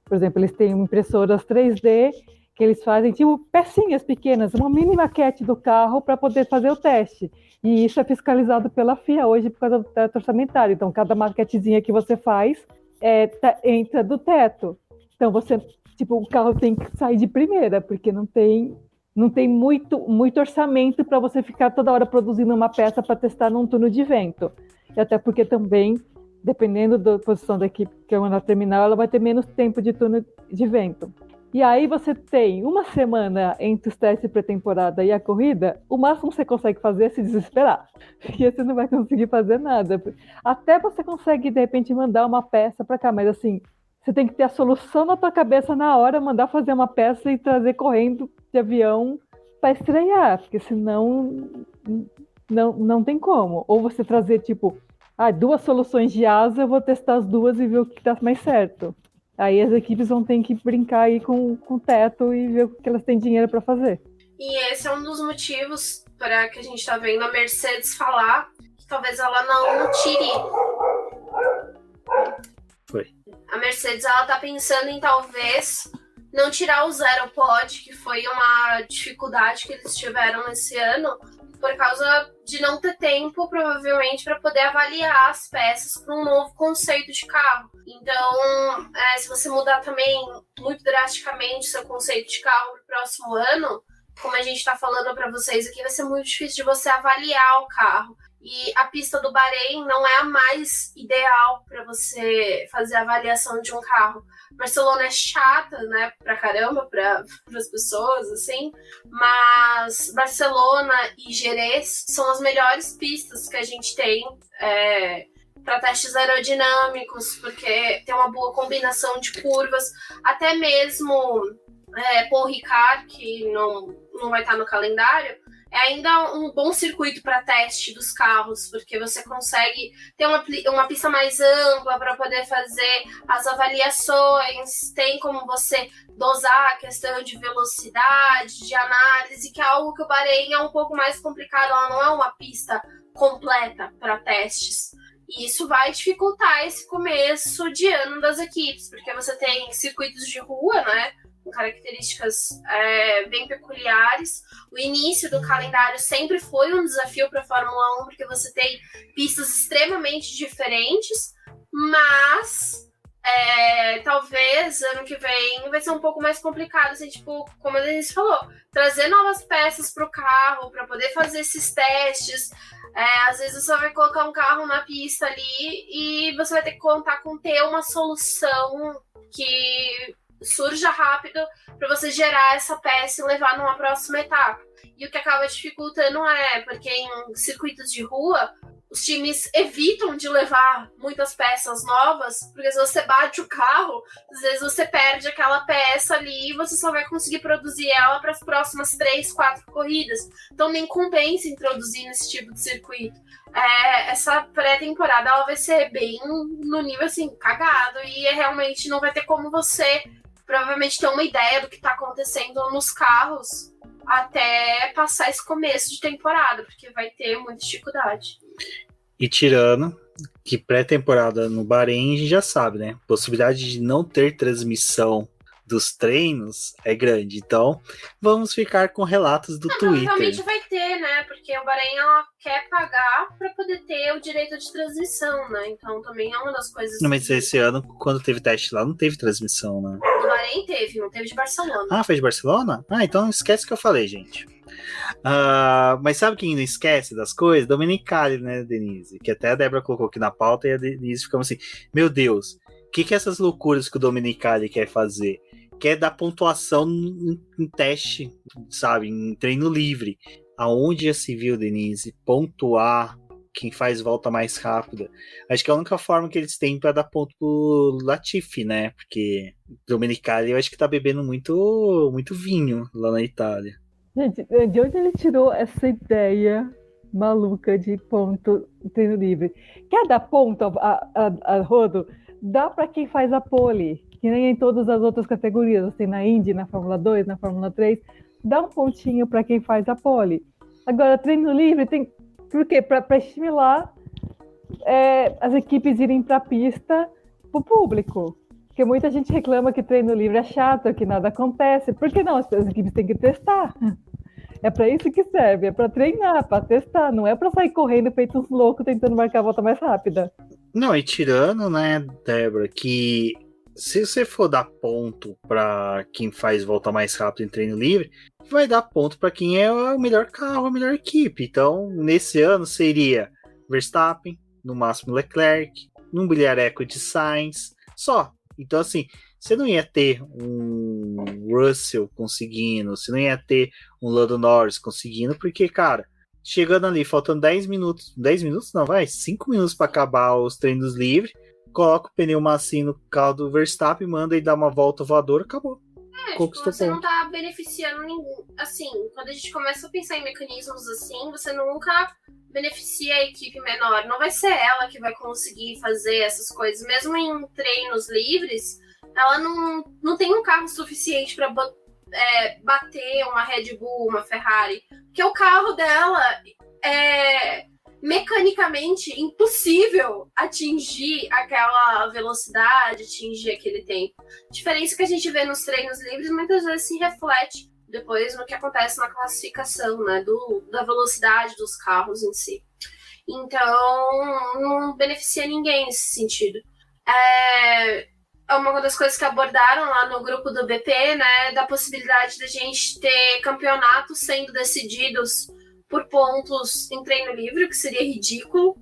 por exemplo, eles têm impressoras 3D que eles fazem tipo pecinhas pequenas, uma mini maquete do carro para poder fazer o teste. E isso é fiscalizado pela FIA hoje por causa do teto orçamentário. Então, cada maquetezinha que você faz entra do teto. Então, o carro tem que sair de primeira, porque não tem muito orçamento para você ficar toda hora produzindo uma peça para testar num túnel de vento. E até porque também, dependendo da posição da equipe que ela terminar, ela vai ter menos tempo de túnel de vento. E aí você tem uma semana entre os testes de pré-temporada e a corrida, o máximo que você consegue fazer é se desesperar, porque você não vai conseguir fazer nada. Até você consegue, de repente, mandar uma peça para cá, mas assim, você tem que ter a solução na tua cabeça na hora, mandar fazer uma peça e trazer correndo de avião para estrear, porque senão não tem como. Ou você trazer, 2 soluções de asa, eu vou testar as 2 e ver o que dá mais certo. Aí as equipes vão ter que brincar aí com o teto e ver o que elas têm dinheiro para fazer. E esse é um dos motivos para que a gente está vendo a Mercedes falar que talvez ela não tire. Foi. A Mercedes ela tá pensando em talvez não tirar o Zero Pod, que foi uma dificuldade que eles tiveram nesse ano, por causa de não ter tempo, provavelmente, para poder avaliar as peças para um novo conceito de carro. Então, se você mudar também muito drasticamente seu conceito de carro para o próximo ano, como a gente está falando para vocês aqui, vai ser muito difícil de você avaliar o carro. E a pista do Bahrein não é a mais ideal para você fazer a avaliação de um carro. Barcelona é chata, né, pra caramba, para as pessoas, assim, mas Barcelona e Jerez são as melhores pistas que a gente tem para testes aerodinâmicos, porque tem uma boa combinação de curvas, até mesmo Paul Ricard, que não vai estar no calendário, é ainda um bom circuito para teste dos carros, porque você consegue ter uma pista mais ampla para poder fazer as avaliações, tem como você dosar a questão de velocidade, de análise, que é algo que o Bahrein é um pouco mais complicado, ela não é uma pista completa para testes. E isso vai dificultar esse começo de ano das equipes, porque você tem circuitos de rua, né, com características bem peculiares. O início do calendário sempre foi um desafio para a Fórmula 1, porque você tem pistas extremamente diferentes, mas talvez ano que vem vai ser um pouco mais complicado, assim, tipo, como a Denise falou, trazer novas peças para o carro, para poder fazer esses testes. Às vezes você vai colocar um carro na pista ali e você vai ter que contar com ter uma solução que surja rápido para você gerar essa peça e levar numa próxima etapa. E o que acaba dificultando porque em circuitos de rua, os times evitam de levar muitas peças novas, porque se você bate o carro, às vezes você perde aquela peça ali e você só vai conseguir produzir ela para as próximas 3, 4 corridas. Então nem compensa introduzir nesse tipo de circuito. Essa pré-temporada ela vai ser bem no nível assim, cagado, e realmente não vai ter como você provavelmente ter uma ideia do que está acontecendo nos carros até passar esse começo de temporada, porque vai ter muita dificuldade. E tirando que pré-temporada no Bahrein, a gente já sabe, né? A possibilidade de não ter transmissão dos treinos é grande. Então, vamos ficar com relatos do Twitter. Realmente vai ter, né? Porque o Bahrein ela quer pagar para poder ter o direito de transmissão, né? Então, também é uma das coisas... Não, mas esse ano, quando teve teste lá, não teve transmissão, né? Do Bahrein teve, não teve de Barcelona. Ah, foi de Barcelona? Ah, então esquece o que eu falei, gente. Mas sabe quem não esquece das coisas? Domenicali, né, Denise? Que até a Débora colocou aqui na pauta e a Denise ficou assim, meu Deus, o que essas loucuras que o Domenicali quer fazer? Quer dar pontuação em teste, sabe? Em treino livre. Aonde já se viu, Denise, pontuar quem faz volta mais rápida? Acho que é a única forma que eles têm para dar ponto pro Latifi, né? Porque Domenicali eu acho que tá bebendo muito, muito vinho lá na Itália. Gente, de onde ele tirou essa ideia maluca de ponto treino livre? Quer dar ponto a rodo? Dá para quem faz a pole, que nem em todas as outras categorias. Assim, na Indy, na Fórmula 2, na Fórmula 3, dá um pontinho para quem faz a pole. Agora, treino livre tem... Por quê? Para estimular as equipes irem para a pista para o público. Porque muita gente reclama que treino livre é chato, que nada acontece. Por que não? As equipes têm que testar. É para isso que serve, é para treinar, para testar. Não é para sair correndo feito uns loucos tentando marcar a volta mais rápida. Não, e tirando, né, Débora, que se você for dar ponto para quem faz volta mais rápido em treino livre, vai dar ponto para quem é o melhor carro, a melhor equipe. Então, nesse ano seria Verstappen, no máximo Leclerc, num bilhareco de Sainz, só. Então, assim, você não ia ter um Russell conseguindo, você não ia ter um Lando Norris conseguindo, porque, cara, chegando ali, faltando 10 minutos não, 5 minutos para acabar os treinos livres, coloca o pneu macio no carro do Verstappen, manda e dá uma volta voadora, acabou. Você não tá beneficiando ninguém. Assim, quando a gente começa a pensar em mecanismos assim, você nunca beneficia a equipe menor. Não vai ser ela que vai conseguir fazer essas coisas. Mesmo em treinos livres, ela não tem um carro suficiente para bater uma Red Bull, uma Ferrari. Porque o carro dela é mecanicamente impossível atingir aquela velocidade, atingir aquele tempo. A diferença que a gente vê nos treinos livres muitas vezes se reflete depois no que acontece na classificação, né, da velocidade dos carros em si. Então, não beneficia ninguém nesse sentido. É uma das coisas que abordaram lá no grupo do BP, né, da possibilidade de a gente ter campeonatos sendo decididos por pontos em treino livre, o que seria ridículo.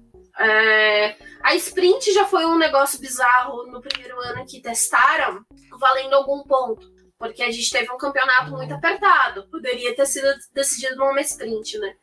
A sprint já foi um negócio bizarro no primeiro ano que testaram, valendo algum ponto, porque a gente teve um campeonato muito apertado, poderia ter sido decidido numa sprint, né?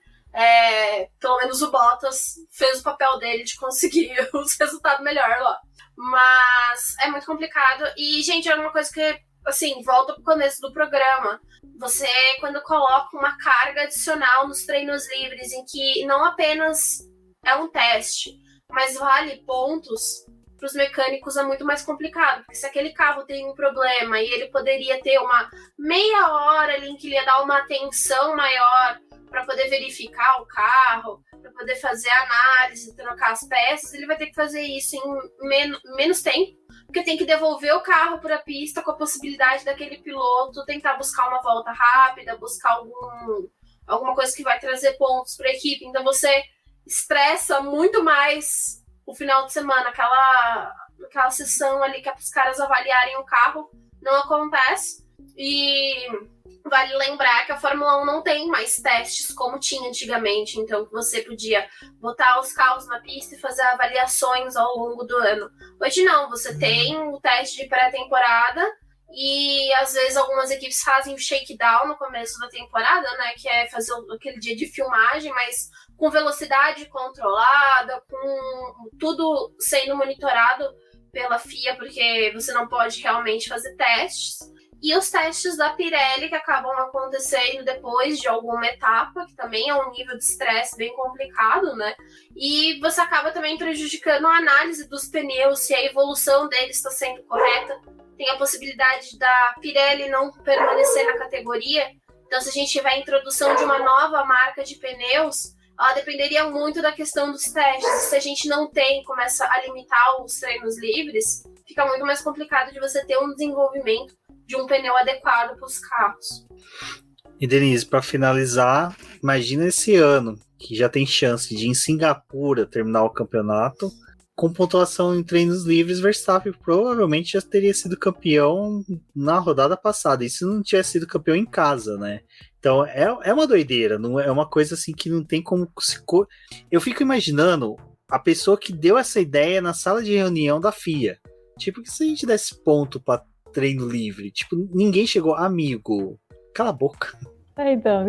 Pelo menos o Bottas fez o papel dele de conseguir os resultados melhores lá. Mas é muito complicado. E, gente, é uma coisa que assim, volta pro começo do programa. Você, quando coloca uma carga adicional nos treinos livres, em que não apenas é um teste, mas vale pontos, para os mecânicos é muito mais complicado, porque se aquele carro tem um problema e ele poderia ter uma meia hora ali em que ele ia dar uma atenção maior para poder verificar o carro, para poder fazer análise, trocar as peças, ele vai ter que fazer isso em menos tempo, porque tem que devolver o carro para a pista com a possibilidade daquele piloto tentar buscar uma volta rápida, buscar alguma coisa que vai trazer pontos para a equipe. Então você estressa muito mais o final de semana, aquela sessão ali que é para os caras avaliarem o carro, não acontece. E vale lembrar que a Fórmula 1 não tem mais testes como tinha antigamente, então você podia botar os carros na pista e fazer avaliações ao longo do ano. Hoje não, você tem o teste de pré-temporada e às vezes algumas equipes fazem o shakedown no começo da temporada, né, que é fazer aquele dia de filmagem, mas com velocidade controlada, com tudo sendo monitorado pela FIA, porque você não pode realmente fazer testes. E os testes da Pirelli, que acabam acontecendo depois de alguma etapa, que também é um nível de estresse bem complicado, né? E você acaba também prejudicando a análise dos pneus, se a evolução deles está sendo correta. Tem a possibilidade da Pirelli não permanecer na categoria. Então, se a gente tiver a introdução de uma nova marca de pneus, ela dependeria muito da questão dos testes. Se a gente não tem, começa a limitar os treinos livres, fica muito mais complicado de você ter um desenvolvimento de um pneu adequado para os carros. E Denise, para finalizar, imagina esse ano, que já tem chance de em Singapura terminar o campeonato, com pontuação em treinos livres, Verstappen provavelmente já teria sido campeão na rodada passada, e se não tivesse sido campeão em casa, né? Então é uma doideira, não é uma coisa assim que não tem como se... Eu fico imaginando a pessoa que deu essa ideia na sala de reunião da FIA. Tipo, que se a gente desse ponto para treino livre, tipo, ninguém chegou, amigo, cala a boca. Então,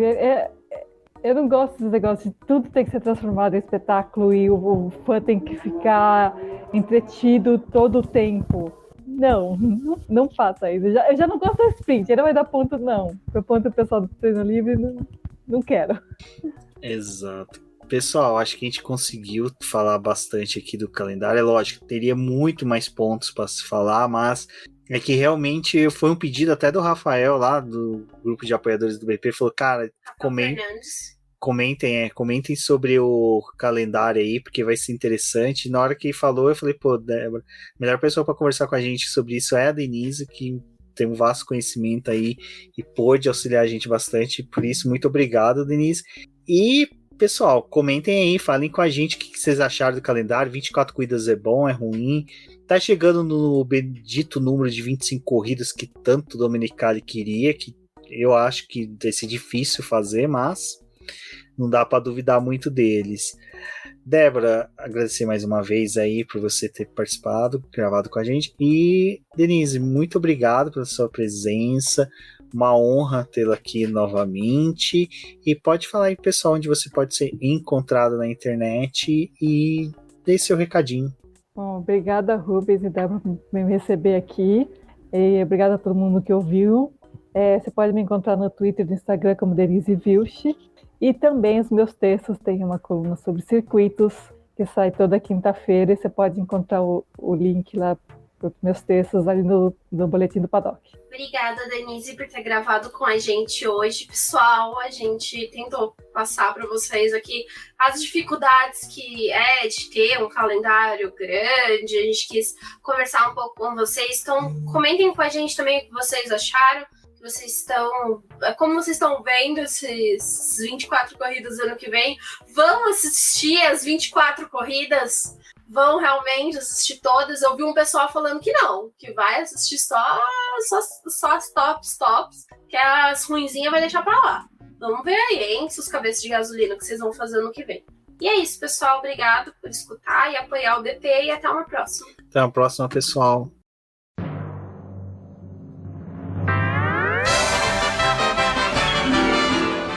eu não gosto desse negócio de tudo tem que ser transformado em espetáculo e o fã tem que ficar entretido todo o tempo. Não faça isso. Eu já não gosto do sprint, ele não vai dar ponto, não. Pro ponto pessoal do treino livre, não quero. Exato. Pessoal, acho que a gente conseguiu falar bastante aqui do calendário. É lógico, teria muito mais pontos para se falar, mas é que realmente foi um pedido até do Rafael lá, do grupo de apoiadores do BP, falou, cara, comentem sobre o calendário aí, porque vai ser interessante. E na hora que ele falou, eu falei, pô, Débora, a melhor pessoa para conversar com a gente sobre isso é a Denise, que tem um vasto conhecimento aí e pôde auxiliar a gente bastante. Por isso, muito obrigado, Denise. E, pessoal, comentem aí, falem com a gente o que vocês acharam do calendário. 24 corridas é bom, é ruim? Tá chegando no bendito número de 25 corridas que tanto Domenicali queria, que eu acho que vai ser difícil fazer, mas não dá para duvidar muito deles. Débora, agradecer mais uma vez aí por você ter participado, gravado com a gente. E, Denise, muito obrigado pela sua presença. Uma honra tê-la aqui novamente. E pode falar aí, pessoal, onde você pode ser encontrado na internet e dê seu recadinho. Bom, obrigada, Rubens e Débora, por me receber aqui. E obrigada a todo mundo que ouviu. Você pode me encontrar no Twitter e no Instagram como Denise Vilch. E também os meus textos, tem uma coluna sobre circuitos, que sai toda quinta-feira, e você pode encontrar o link lá para os meus textos ali no Boletim do Paddock. Obrigada, Denise, por ter gravado com a gente hoje. Pessoal, a gente tentou passar para vocês aqui as dificuldades que é de ter um calendário grande. A gente quis conversar um pouco com vocês. Então, comentem com a gente também o que vocês acharam. Como vocês estão vendo esses 24 corridas ano que vem. Vão assistir as 24 corridas? Vão realmente assistir todas? Eu vi um pessoal falando que não, que vai assistir só as tops, que as ruinzinhas vai deixar pra lá. Vamos ver aí, hein, seus cabeças de gasolina que vocês vão fazer ano que vem. E é isso, pessoal. Obrigado por escutar e apoiar o BP e até uma próxima. Até uma próxima, pessoal.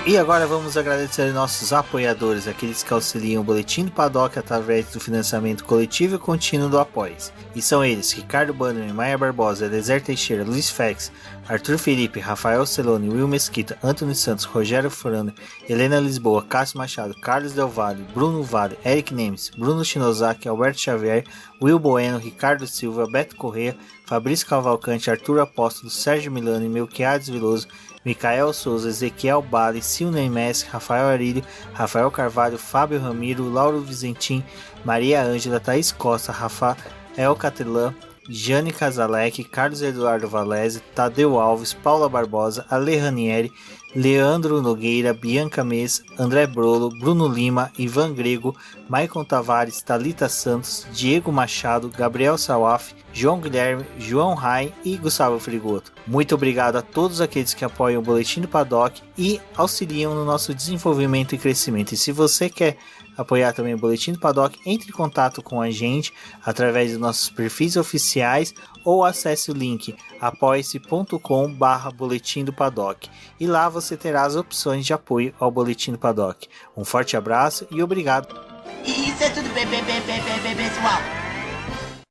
E agora vamos agradecer nossos apoiadores, aqueles que auxiliam o Boletim do Paddock através do financiamento coletivo e contínuo do Apoia-se. E são eles, Ricardo Bannerman, Maia Barbosa, Eliezer Teixeira, Luiz Fex, Arthur Felipe, Rafael Celone, Will Mesquita, Antônio Santos, Rogério Furano, Helena Lisboa, Cássio Machado, Carlos Del Valle, Bruno Vale, Eric Nemes, Bruno Shinozaki, Alberto Xavier, Will Bueno, Ricardo Silva, Beto Corrêa, Fabrício Cavalcante, Arthur Apóstolo, Sérgio Milano, Melquiades Veloso, Micael Souza, Ezequiel Bale, Silney Messi, Rafael Arilho, Rafael Carvalho, Fábio Ramiro, Lauro Vizentim, Maria Ângela, Thaís Costa, Rafael Catelã, Jane Casalec, Carlos Eduardo Valese, Tadeu Alves, Paula Barbosa, Ale Ranieri, Leandro Nogueira, Bianca Mês, André Brolo, Bruno Lima, Ivan Grego, Maicon Tavares, Thalita Santos, Diego Machado, Gabriel Sawaf, João Guilherme, João Rai e Gustavo Frigoto. Muito obrigado a todos aqueles que apoiam o Boletim do Paddock e auxiliam no nosso desenvolvimento e crescimento. E se você quer apoiar também o Boletim do Paddock, entre em contato com a gente através dos nossos perfis oficiais ou acesse o link apoia-se.com/Boletim do Paddock e lá você terá as opções de apoio ao Boletim do Paddock. Um forte abraço e obrigado. Isso é tudo, pessoal.